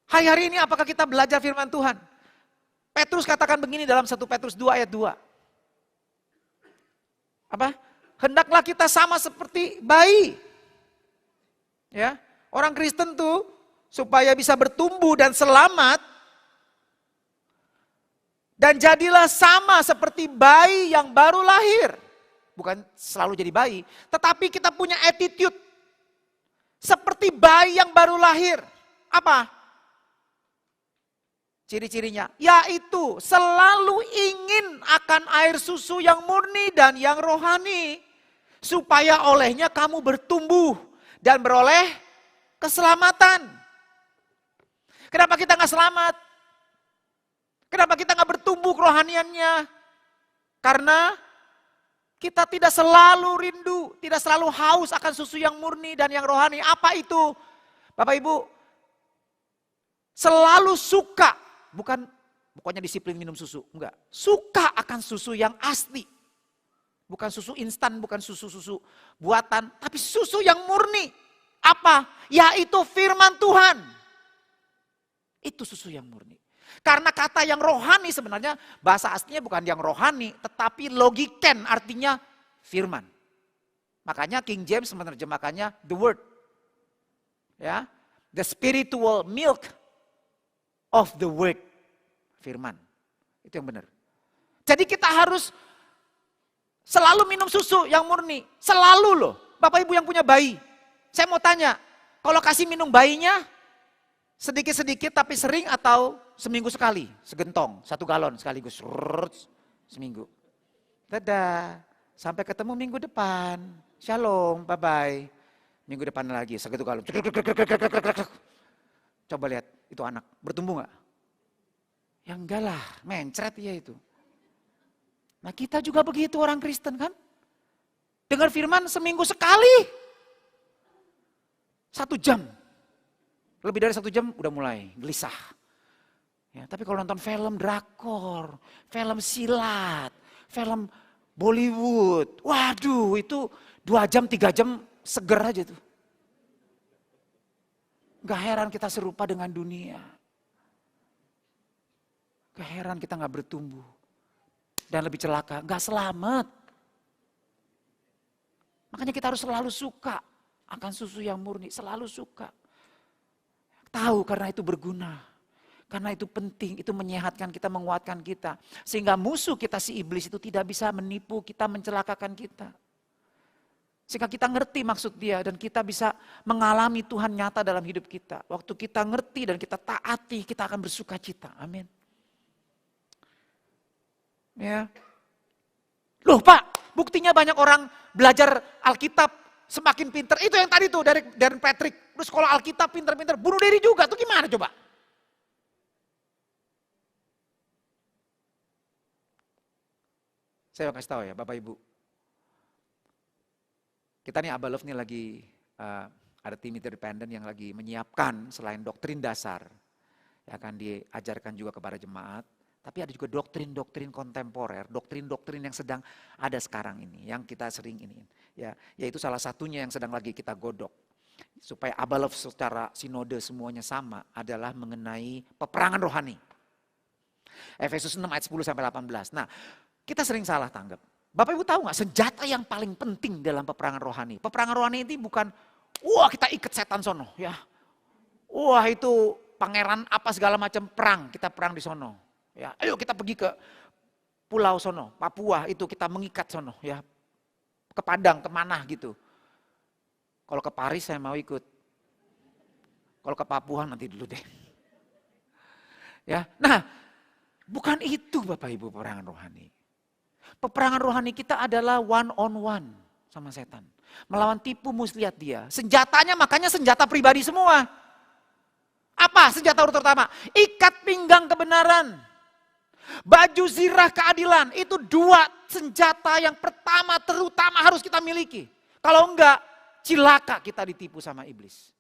Hari ini apakah kita belajar firman Tuhan? Petrus katakan begini dalam 1 Petrus 2 ayat 2. Apa? Hendaklah kita sama seperti bayi. Ya, orang Kristen tuh supaya bisa bertumbuh dan selamat, dan jadilah sama seperti bayi yang baru lahir. Bukan selalu jadi bayi, tetapi kita punya attitude seperti bayi yang baru lahir. Apa? Ciri-cirinya, yaitu selalu ingin akan air susu yang murni dan yang rohani, supaya olehnya kamu bertumbuh dan beroleh keselamatan. Kenapa kita nggak selamat? Kenapa kita nggak bertumbuh kerohaniannya? Karena kita tidak selalu rindu, tidak selalu haus akan susu yang murni dan yang rohani. Apa itu? Bapak Ibu, selalu suka, bukannya disiplin minum susu, enggak. Suka akan susu yang asli. Bukan susu instan, bukan susu-susu buatan, tapi susu yang murni. Apa? Yaitu firman Tuhan. Itu susu yang murni. Karena kata yang rohani sebenarnya bahasa aslinya bukan yang rohani, tetapi logiken, artinya firman. Makanya King James menerjemahkannya the word. Ya, the spiritual milk of the word. Firman. Itu yang benar. Jadi kita harus selalu minum susu yang murni. Selalu loh. Bapak Ibu yang punya bayi. Saya mau tanya, kalau kasih minum bayinya sedikit-sedikit tapi sering atau seminggu sekali? Segentong, 1 galon sekaligus. Seminggu. Dadah, sampai ketemu minggu depan. Shalom, bye-bye. Minggu depan lagi, 1 galon. Coba lihat, itu anak bertumbuh gak? Ya enggak lah, mencret ya itu. Nah kita juga begitu orang Kristen kan. Dengar firman seminggu sekali. 1 jam. Lebih dari 1 jam udah mulai gelisah. Ya, tapi kalau nonton film drakor, film silat, film Bollywood, waduh itu 2 jam, 3 jam seger aja tuh. Gak heran kita serupa dengan dunia. Gak heran kita gak bertumbuh. Dan lebih celaka, gak selamat. Makanya kita harus selalu suka akan susu yang murni, selalu suka. Tahu karena itu berguna. Karena itu penting, itu menyehatkan kita, menguatkan kita. Sehingga musuh kita si iblis itu tidak bisa menipu kita, mencelakakan kita. Sehingga kita ngerti maksud dia dan kita bisa mengalami Tuhan nyata dalam hidup kita. Waktu kita ngerti dan kita taati, kita akan bersuka cita. Amin. Ya. Loh Pak, buktinya banyak orang belajar Alkitab semakin pinter. Itu yang tadi tuh dari Patrick. Terus sekolah Alkitab pinter-pinter, bunuh diri juga. Tuh gimana coba? Saya mau kasih tahu ya Bapak Ibu. Kita nih Abba Love nih lagi ada tim independen yang lagi menyiapkan selain doktrin dasar. Yang akan diajarkan juga kepada jemaat. Tapi ada juga doktrin-doktrin kontemporer, doktrin-doktrin yang sedang ada sekarang ini, yang kita sering ini, ya, yaitu salah satunya yang sedang lagi kita godok, supaya Abba Love secara sinode semuanya sama, adalah mengenai peperangan rohani. Efesus 6 ayat 10 sampai 18. Nah, kita sering salah tanggap. Bapak Ibu tahu nggak senjata yang paling penting dalam peperangan rohani? Peperangan rohani ini bukan, wah kita ikat setan sono, ya. Wah itu pangeran apa segala macam perang, kita perang di sono. Ya, ayo kita pergi ke pulau sono, Papua itu kita mengikat sono ya. Ke Padang, kemana gitu. Kalau ke Paris saya mau ikut. Kalau ke Papua nanti dulu deh. Ya, nah bukan itu Bapak Ibu peperangan rohani. Peperangan rohani kita adalah one on one sama setan. Melawan tipu muslihat dia. Senjatanya makanya senjata pribadi semua. Apa senjata terutama? Ikat pinggang kebenaran. Baju zirah keadilan. Itu dua senjata yang pertama terutama harus kita miliki. Kalau enggak, cilaka kita ditipu sama iblis.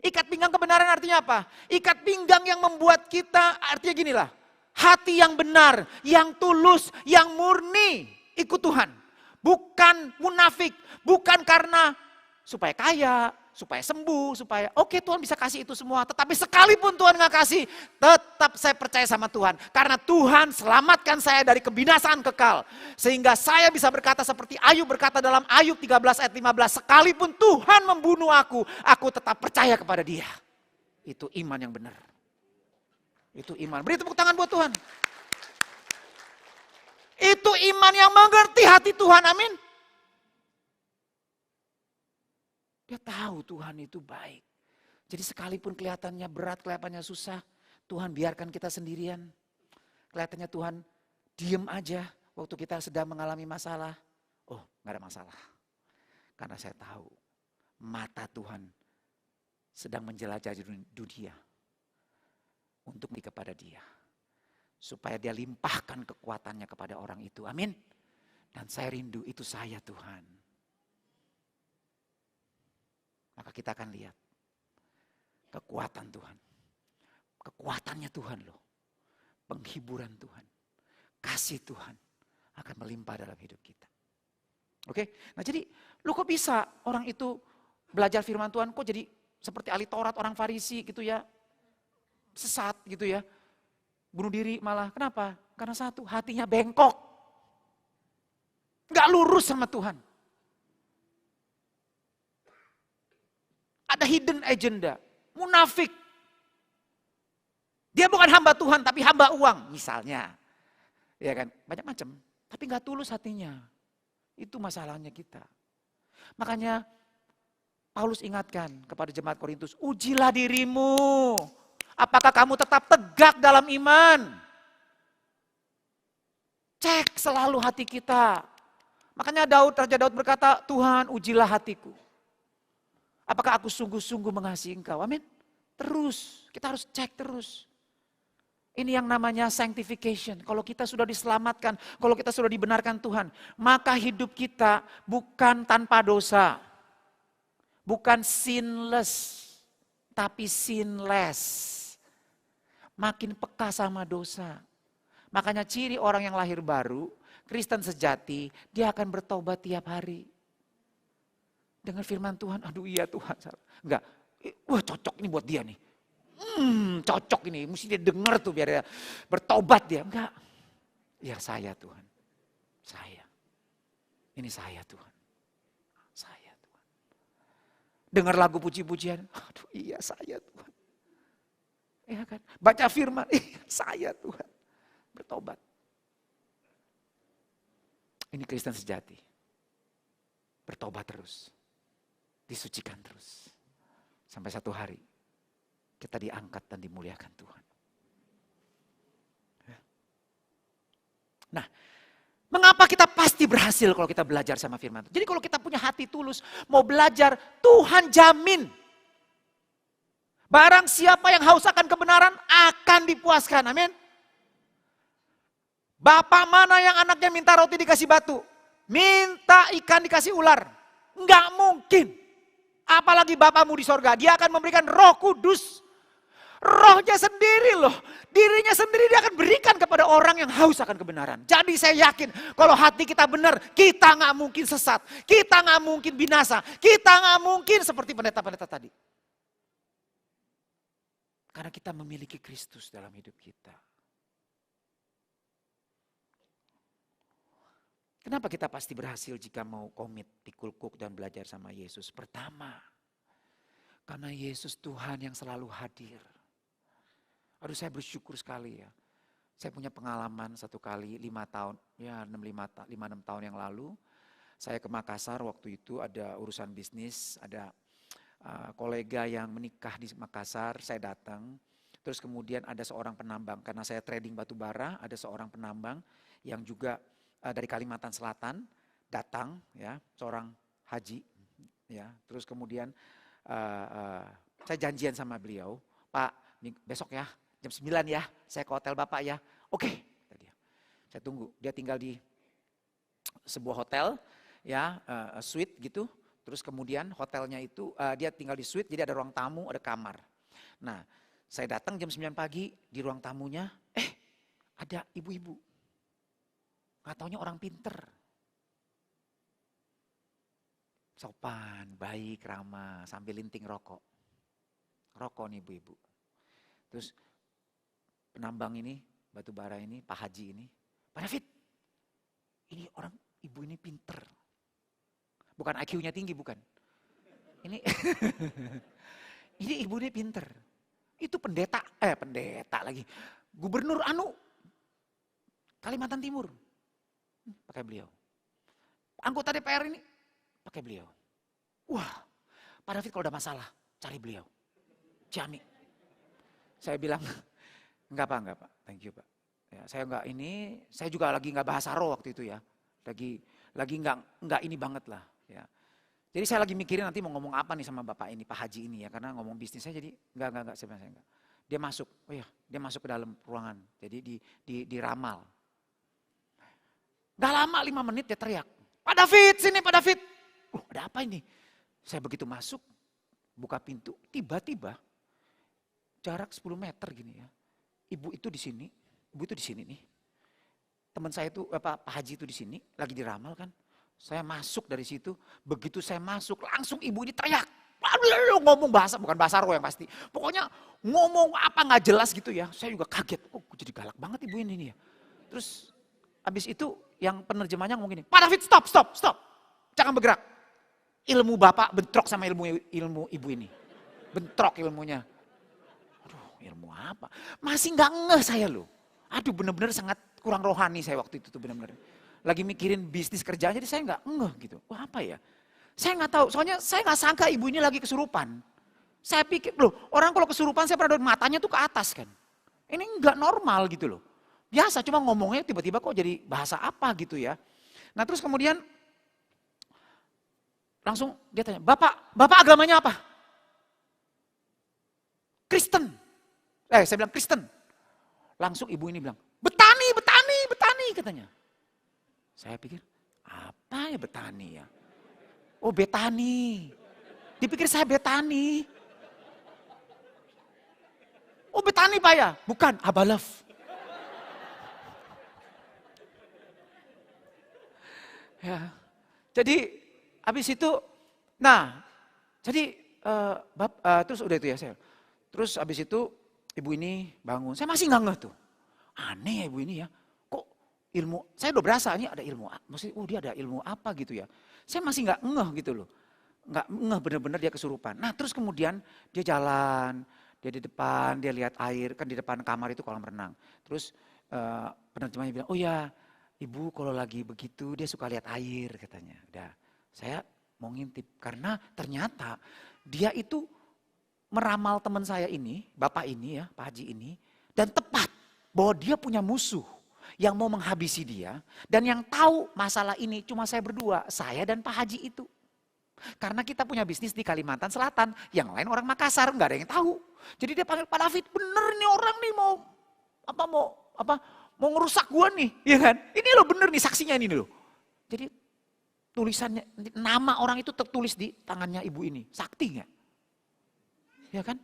Ikat pinggang kebenaran artinya apa? Ikat pinggang yang membuat kita, artinya ginilah. Hati yang benar, yang tulus, yang murni ikut Tuhan. Bukan munafik, bukan karena supaya kaya, supaya sembuh, supaya oke Tuhan bisa kasih itu semua. Tetapi sekalipun Tuhan gak kasih, tetap saya percaya sama Tuhan. Karena Tuhan selamatkan saya dari kebinasaan kekal. Sehingga saya bisa berkata seperti Ayub berkata dalam Ayub 13 ayat 15. Sekalipun Tuhan membunuh aku tetap percaya kepada dia. Itu iman yang benar. Itu iman. Beri tepuk tangan buat Tuhan. Itu iman yang mengerti hati Tuhan, amin. Dia tahu Tuhan itu baik. Jadi sekalipun kelihatannya berat, kelihatannya susah, Tuhan biarkan kita sendirian. Kelihatannya Tuhan diem aja waktu kita sedang mengalami masalah. Oh, gak ada masalah. Karena saya tahu mata Tuhan sedang menjelajah dunia untuk kepada dia. Supaya dia limpahkan kekuatannya kepada orang itu. Amin. Dan saya rindu itu saya Tuhan. Maka kita akan lihat kekuatan Tuhan. Kekuatannya Tuhan loh. Penghiburan Tuhan. Kasih Tuhan akan melimpah dalam hidup kita. Oke, nah jadi lu kok bisa orang itu belajar firman Tuhan kok jadi seperti ahli Taurat orang Farisi gitu ya. Sesat gitu ya. Bunuh diri malah. Kenapa? Karena satu, hatinya bengkok. Gak lurus sama Tuhan. Ada hidden agenda. Munafik. Dia bukan hamba Tuhan tapi hamba uang misalnya. Ya kan? Banyak macam. Tapi gak tulus hatinya. Itu masalahnya kita. Makanya Paulus ingatkan kepada jemaat Korintus. Ujilah dirimu. Apakah kamu tetap tegak dalam iman? Cek selalu hati kita. Makanya Raja Daud berkata, Tuhan ujilah hatiku. Apakah aku sungguh-sungguh mengasihi engkau? Amin. Terus, kita harus cek terus. Ini yang namanya sanctification. Kalau kita sudah diselamatkan, kalau kita sudah dibenarkan Tuhan, maka hidup kita bukan tanpa dosa. Bukan sinless, tapi sinless. Makin peka sama dosa. Makanya ciri orang yang lahir baru, Kristen sejati, dia akan bertobat tiap hari. Dengar firman Tuhan, aduh iya Tuhan. Enggak, wah cocok ini buat dia nih. Cocok ini, mesti dia dengar tuh biar dia bertobat dia. Enggak, ya saya Tuhan. Saya. Ini saya Tuhan. Saya Tuhan. Dengar lagu puji-pujian, aduh iya saya Tuhan. Ya kan? Baca firman, saya Tuhan. Bertobat. Ini Kristen sejati. Bertobat terus. Disucikan terus. Sampai satu hari kita diangkat dan dimuliakan Tuhan. Nah, mengapa kita pasti berhasil kalau kita belajar sama firman Tuhan? Jadi kalau kita punya hati tulus, mau belajar, Tuhan jamin. Barang siapa yang haus akan kebenaran akan dipuaskan. Amin. Bapak mana yang anaknya minta roti dikasih batu? Minta ikan dikasih ular? Enggak mungkin. Apalagi Bapakmu di sorga. Dia akan memberikan Roh Kudus. Rohnya sendiri loh. Dirinya sendiri dia akan berikan kepada orang yang haus akan kebenaran. Jadi saya yakin kalau hati kita benar, kita gak mungkin sesat. Kita gak mungkin binasa. Kita gak mungkin seperti pendeta-pendeta tadi. Karena kita memiliki Kristus dalam hidup kita. Kenapa kita pasti berhasil jika mau komit, pikul kuk dan belajar sama Yesus? Pertama, Karena Yesus Tuhan yang selalu hadir. Aduh, saya bersyukur sekali ya. Saya punya pengalaman satu kali 5 tahun, ya 5-6 tahun yang lalu. Saya ke Makassar, waktu itu ada urusan bisnis, ada kolega yang menikah di Makassar, saya datang. Terus kemudian ada seorang penambang, karena saya trading batu bara, ada seorang penambang yang juga dari Kalimantan Selatan datang, ya, seorang haji. Ya, terus kemudian saya janjian sama beliau, Pak besok ya jam 9 ya, saya ke hotel Bapak ya. Oke, kata dia. Saya tunggu, dia tinggal di sebuah hotel, ya suite gitu. Terus kemudian hotelnya itu dia tinggal di suite, jadi ada ruang tamu, ada kamar. Nah, saya datang jam 9 pagi di ruang tamunya, ada ibu-ibu. Nggak taunya orang pinter. Sopan, baik, ramah, sambil linting rokok. Rokok nih ibu-ibu. Terus penambang ini, batu bara ini, Pak Haji ini, Pak David, ini orang ibu ini pinter. Bukan IQ-nya tinggi, bukan. Ini ini ibu ini pinter. Itu pendeta lagi. Gubernur Kalimantan Timur. Pakai beliau. Anggota DPR ini pakai beliau. Wah, Pak David kalau ada masalah, cari beliau. Ciami. Saya bilang, enggak Pak, thank you Pak. Ya, saya juga lagi enggak bahasa roh waktu itu ya. Lagi enggak ini banget lah. Ya. Jadi saya lagi mikirin nanti mau ngomong apa nih sama Bapak ini, Pak Haji ini ya. Karena ngomong bisnisnya jadi enggak sebenarnya enggak. Dia masuk ke dalam ruangan. Jadi diramal. Gak lama 5 menit dia teriak. Pak David, sini Pak David. Ada apa ini? Saya begitu masuk, buka pintu, tiba-tiba jarak 10 meter gini ya. Ibu itu di sini nih. Teman saya itu, Pak Haji itu di sini, lagi diramal kan. Saya masuk dari situ, begitu saya masuk langsung ibu ini teriak. Ngomong bukan bahasa roh yang pasti. Pokoknya ngomong apa gak jelas gitu ya. Saya juga kaget, jadi galak banget ibu ini ya. Terus habis itu yang penerjemahnya ngomong gini, Pak David stop. Jangan bergerak. Ilmu Bapak bentrok sama ilmu ibu ini. Bentrok ilmunya. Ilmu apa? Masih gak ngeh saya loh. Aduh bener-bener sangat kurang rohani saya waktu itu tuh bener-bener. Lagi mikirin bisnis kerjaan jadi saya gak ngeh gitu. Wah apa ya? Saya gak tahu, soalnya saya gak sangka ibu ini lagi kesurupan. Saya pikir, loh orang kalau kesurupan saya pernah lihat matanya tuh ke atas kan. Ini gak normal gitu loh. Biasa cuma ngomongnya tiba-tiba kok jadi bahasa apa gitu ya. Nah terus kemudian langsung dia tanya, Bapak agamanya apa? Kristen. Saya bilang Kristen. Langsung ibu ini bilang, Betani katanya. Saya pikir, apa ya Betani ya? Oh Betani. Dipikir saya Betani. Oh Betani Pak ya? Bukan, Abalaf. Ya. Jadi habis itu, terus udah itu ya saya. Terus habis itu ibu ini bangun, saya masih nggak ngeh tuh. Aneh ya ibu ini ya, kok ilmu, saya udah berasa ini ada ilmu, maksudnya dia ada ilmu apa gitu ya. Saya masih nggak ngeh gitu loh, nggak ngeh bener-bener dia kesurupan. Nah terus kemudian dia jalan, dia di depan, dia lihat air, kan di depan kamar itu kolam renang. Terus penerjemahnya bilang, oh ya ibu kalau lagi begitu dia suka lihat air katanya. Udah, saya mau ngintip karena ternyata dia itu meramal teman saya ini, bapak ini ya, Pak Haji ini, dan tepat bahwa dia punya musuh yang mau menghabisi dia, dan yang tahu masalah ini cuma saya berdua, saya dan Pak Haji itu. Karena kita punya bisnis di Kalimantan Selatan, yang lain orang Makassar, nggak ada yang tahu. Jadi dia panggil Pak David, bener nih orang nih mau ngerusak gua nih, ya kan? Ini loh bener nih saksinya ini loh. Jadi tulisannya, nama orang itu tertulis di tangannya ibu ini, sakti nggak? Ya kan?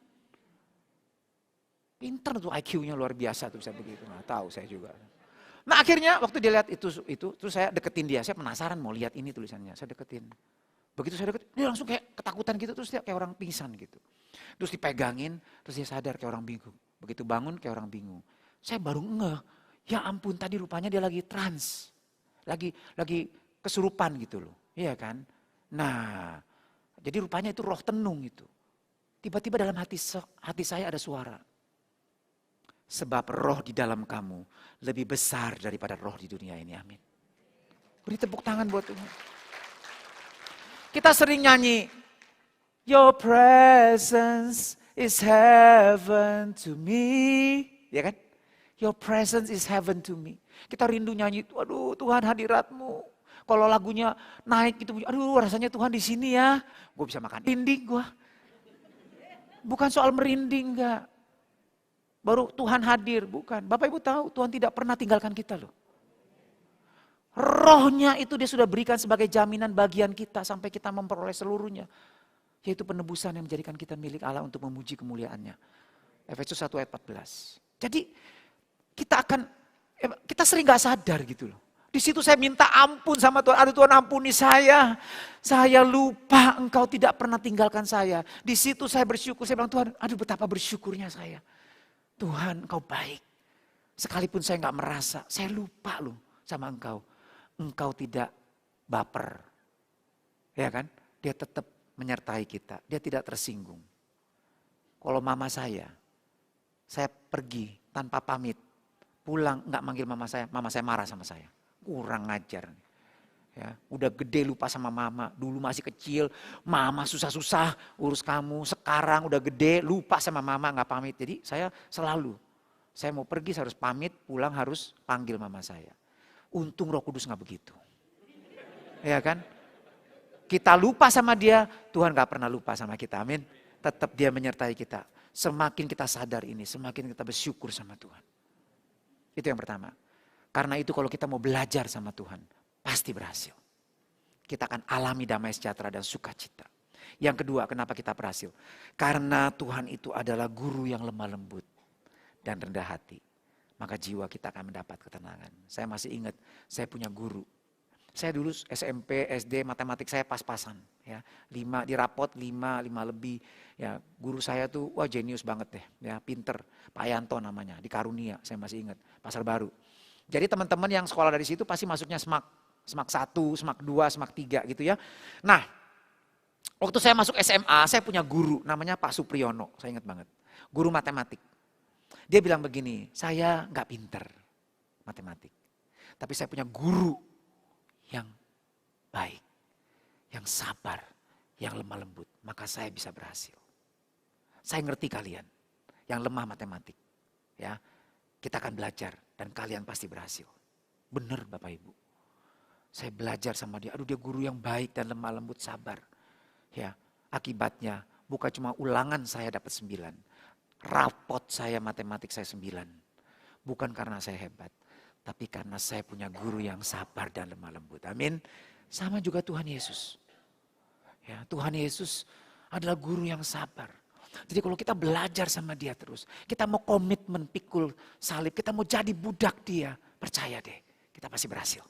Pinter tuh IQ-nya luar biasa tuh bisa begitu. Nah, tahu saya juga. Nah akhirnya waktu dia lihat itu terus saya deketin dia. Saya penasaran mau lihat ini tulisannya. Saya deketin. Begitu saya deketin, dia langsung kayak ketakutan gitu. Terus dia kayak orang pingsan gitu. Terus dipegangin, terus dia sadar kayak orang bingung. Begitu bangun kayak orang bingung. Saya baru ngeh. Ya ampun tadi rupanya dia lagi trans. Lagi kesurupan gitu loh. Iya kan? Nah jadi rupanya itu roh tenung itu. Tiba-tiba dalam hati saya ada suara. Sebab roh di dalam kamu lebih besar daripada roh di dunia ini. Amin. Beri tepuk tangan buat Tuhan. Kita sering nyanyi, Your presence is heaven to me. Ya kan? Your presence is heaven to me. Kita rindu nyanyi, aduh Tuhan hadiratmu. Kalau lagunya naik gitu, aduh rasanya Tuhan di sini ya. Gue bisa makan merinding gue. Bukan soal merinding enggak. Baru Tuhan hadir, bukan. Bapak Ibu tahu Tuhan tidak pernah tinggalkan kita loh. Rohnya itu dia sudah berikan sebagai jaminan bagian kita sampai kita memperoleh seluruhnya. Yaitu penebusan yang menjadikan kita milik Allah untuk memuji kemuliaannya. Efesus 1 ayat 14. Jadi kita sering gak sadar gitu loh. Di situ saya minta ampun sama Tuhan. Aduh Tuhan ampuni saya. Saya lupa Engkau tidak pernah tinggalkan saya. Di situ saya bersyukur. Saya bilang Tuhan, aduh betapa bersyukurnya saya. Tuhan Engkau baik. Sekalipun saya gak merasa, saya lupa loh sama Engkau. Engkau tidak baper. Ya kan? Dia tetap menyertai kita. Dia tidak tersinggung. Kalau mama saya pergi tanpa pamit. Pulang gak manggil mama saya marah sama saya. Kurang ngajar. Ya, udah gede lupa sama mama. Dulu masih kecil, mama susah-susah urus kamu. Sekarang udah gede lupa sama mama gak pamit. Jadi saya mau pergi saya harus pamit, pulang harus panggil mama saya. Untung Roh Kudus gak begitu. Ya kan? Kita lupa sama dia, Tuhan gak pernah lupa sama kita. Amin. Tetap dia menyertai kita. Semakin kita sadar ini, semakin kita bersyukur sama Tuhan. Itu yang pertama. Karena itu kalau kita mau belajar sama Tuhan, pasti berhasil. Kita akan alami damai sejahtera dan sukacita. Yang kedua, kenapa kita berhasil? Karena Tuhan itu adalah guru yang lemah lembut dan rendah hati. Maka jiwa kita akan mendapat ketenangan. Saya masih ingat, saya punya guru. Saya dulu SMP, SD, matematik saya pas-pasan. Ya, 5 di rapot, 5 lebih. Ya, guru saya tuh, wah jenius banget deh. Ya, pinter. Pak Yanto namanya, di Karunia, saya masih ingat. Pasar Baru. Jadi teman-teman yang sekolah dari situ pasti masuknya SMAK 1, SMAK 2, SMAK 3 gitu ya. Nah, waktu saya masuk SMA, saya punya guru namanya Pak Supriyono, saya ingat banget. Guru matematik. Dia bilang begini, saya gak pinter matematik. Tapi saya punya guru yang baik, yang sabar, yang lemah lembut. Maka saya bisa berhasil. Saya ngerti kalian yang lemah matematik. Ya, kita akan belajar dan kalian pasti berhasil. Benar Bapak Ibu. Saya belajar sama dia, aduh dia guru yang baik dan lemah lembut sabar. Ya, akibatnya bukan cuma ulangan saya dapat 9. Rapot saya matematik saya 9. Bukan karena saya hebat, tapi karena saya punya guru yang sabar dan lemah lembut. Amin. Sama juga Tuhan Yesus. Ya, Tuhan Yesus adalah guru yang sabar. Jadi kalau kita belajar sama dia terus, kita mau komitmen pikul salib, kita mau jadi budak dia, percaya deh, kita pasti berhasil.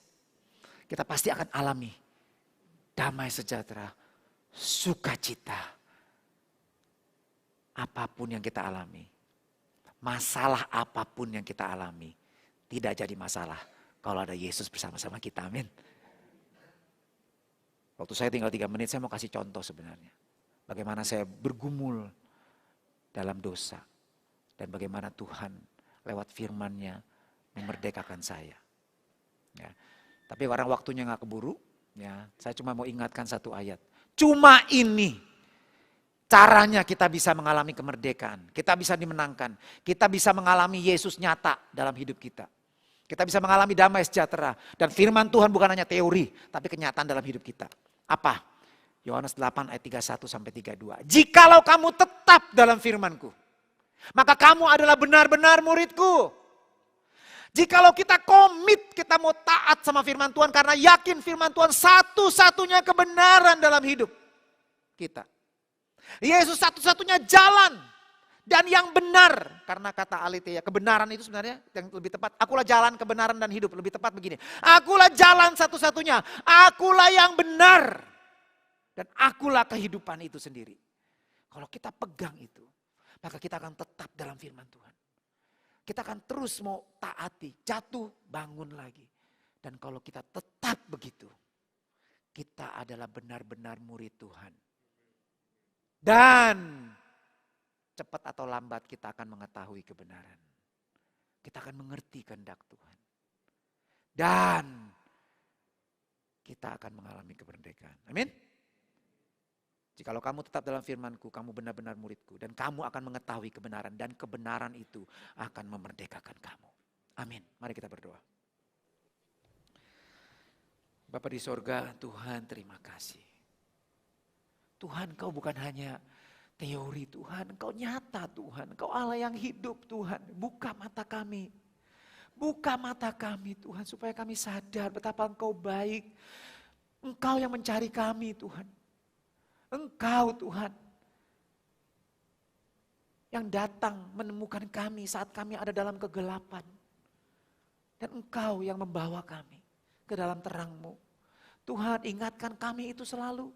Kita pasti akan alami damai sejahtera, sukacita. Apapun yang kita alami, masalah apapun yang kita alami, tidak jadi masalah kalau ada Yesus bersama-sama kita, amin. Waktu saya tinggal 3 menit, saya mau kasih contoh sebenarnya. Bagaimana saya bergumul dalam dosa. Dan bagaimana Tuhan lewat firman-Nya memerdekakan saya. Ya. Tapi orang waktunya gak keburu, ya, saya cuma mau ingatkan satu ayat. Cuma ini caranya kita bisa mengalami kemerdekaan. Kita bisa dimenangkan. Kita bisa mengalami Yesus nyata dalam hidup kita. Kita bisa mengalami damai sejahtera. Dan firman Tuhan bukan hanya teori, tapi kenyataan dalam hidup kita. Apa? Yohanes 8 ayat 31 sampai 32. Jikalau kamu tetap dalam firman-Ku, maka kamu adalah benar-benar murid-Ku. Jikalau kita komit, kita mau taat sama firman Tuhan karena yakin firman Tuhan satu-satunya kebenaran dalam hidup kita. Yesus satu-satunya jalan dan yang benar. Karena kata Aletheia, kebenaran itu sebenarnya yang lebih tepat. Akulah jalan, kebenaran dan hidup. Lebih tepat begini. Akulah jalan satu-satunya. Akulah yang benar. Dan akulah kehidupan itu sendiri. Kalau kita pegang itu, maka kita akan tetap dalam firman Tuhan. Kita akan terus mau taati, jatuh, bangun lagi. Dan kalau kita tetap begitu, kita adalah benar-benar murid Tuhan. Dan cepat atau lambat kita akan mengetahui kebenaran. Kita akan mengerti kehendak Tuhan. Dan kita akan mengalami kemerdekaan. Amin. Jikalau kamu tetap dalam firman-Ku, kamu benar-benar murid-Ku. Dan kamu akan mengetahui kebenaran. Dan kebenaran itu akan memerdekakan kamu. Amin. Mari kita berdoa. Bapa di sorga, Tuhan terima kasih. Tuhan, Engkau bukan hanya teori Tuhan, Engkau nyata Tuhan. Engkau Allah yang hidup Tuhan. Buka mata kami. Buka mata kami Tuhan supaya kami sadar betapa Engkau baik. Engkau yang mencari kami Tuhan. Engkau Tuhan yang datang menemukan kami saat kami ada dalam kegelapan. Dan Engkau yang membawa kami ke dalam terang-Mu. Tuhan, ingatkan kami itu selalu.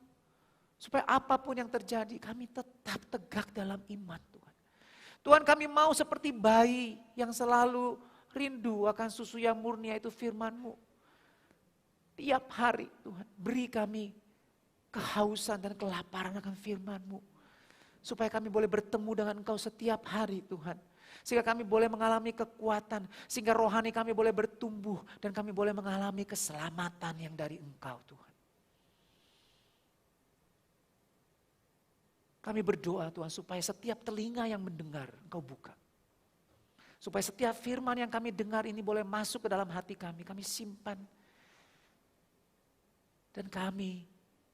Supaya apapun yang terjadi kami tetap tegak dalam iman Tuhan. Tuhan, kami mau seperti bayi yang selalu rindu akan susu yang murni, yaitu firman-Mu. Tiap hari Tuhan beri kami kehausan dan kelaparan akan firman-Mu. Supaya kami boleh bertemu dengan Engkau setiap hari Tuhan. Sehingga kami boleh mengalami kekuatan. Sehingga rohani kami boleh bertumbuh. Dan kami boleh mengalami keselamatan yang dari Engkau Tuhan. Kami berdoa Tuhan supaya setiap telinga yang mendengar Engkau buka. Supaya setiap firman yang kami dengar ini boleh masuk ke dalam hati kami. Kami simpan. Dan kami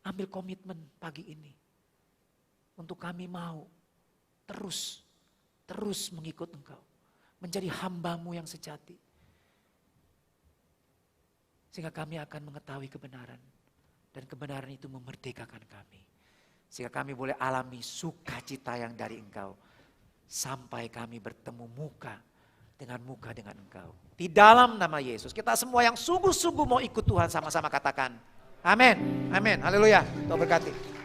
ambil komitmen pagi ini. Untuk kami mau terus mengikut Engkau. Menjadi hamba-Mu yang sejati. Sehingga kami akan mengetahui kebenaran. Dan kebenaran itu memerdekakan kami. Sehingga kami boleh alami sukacita yang dari Engkau. Sampai kami bertemu muka dengan Engkau. Di dalam nama Yesus. Kita semua yang sungguh-sungguh mau ikut Tuhan sama-sama katakan. Amin. Amin. Haleluya. Tuhan berkati.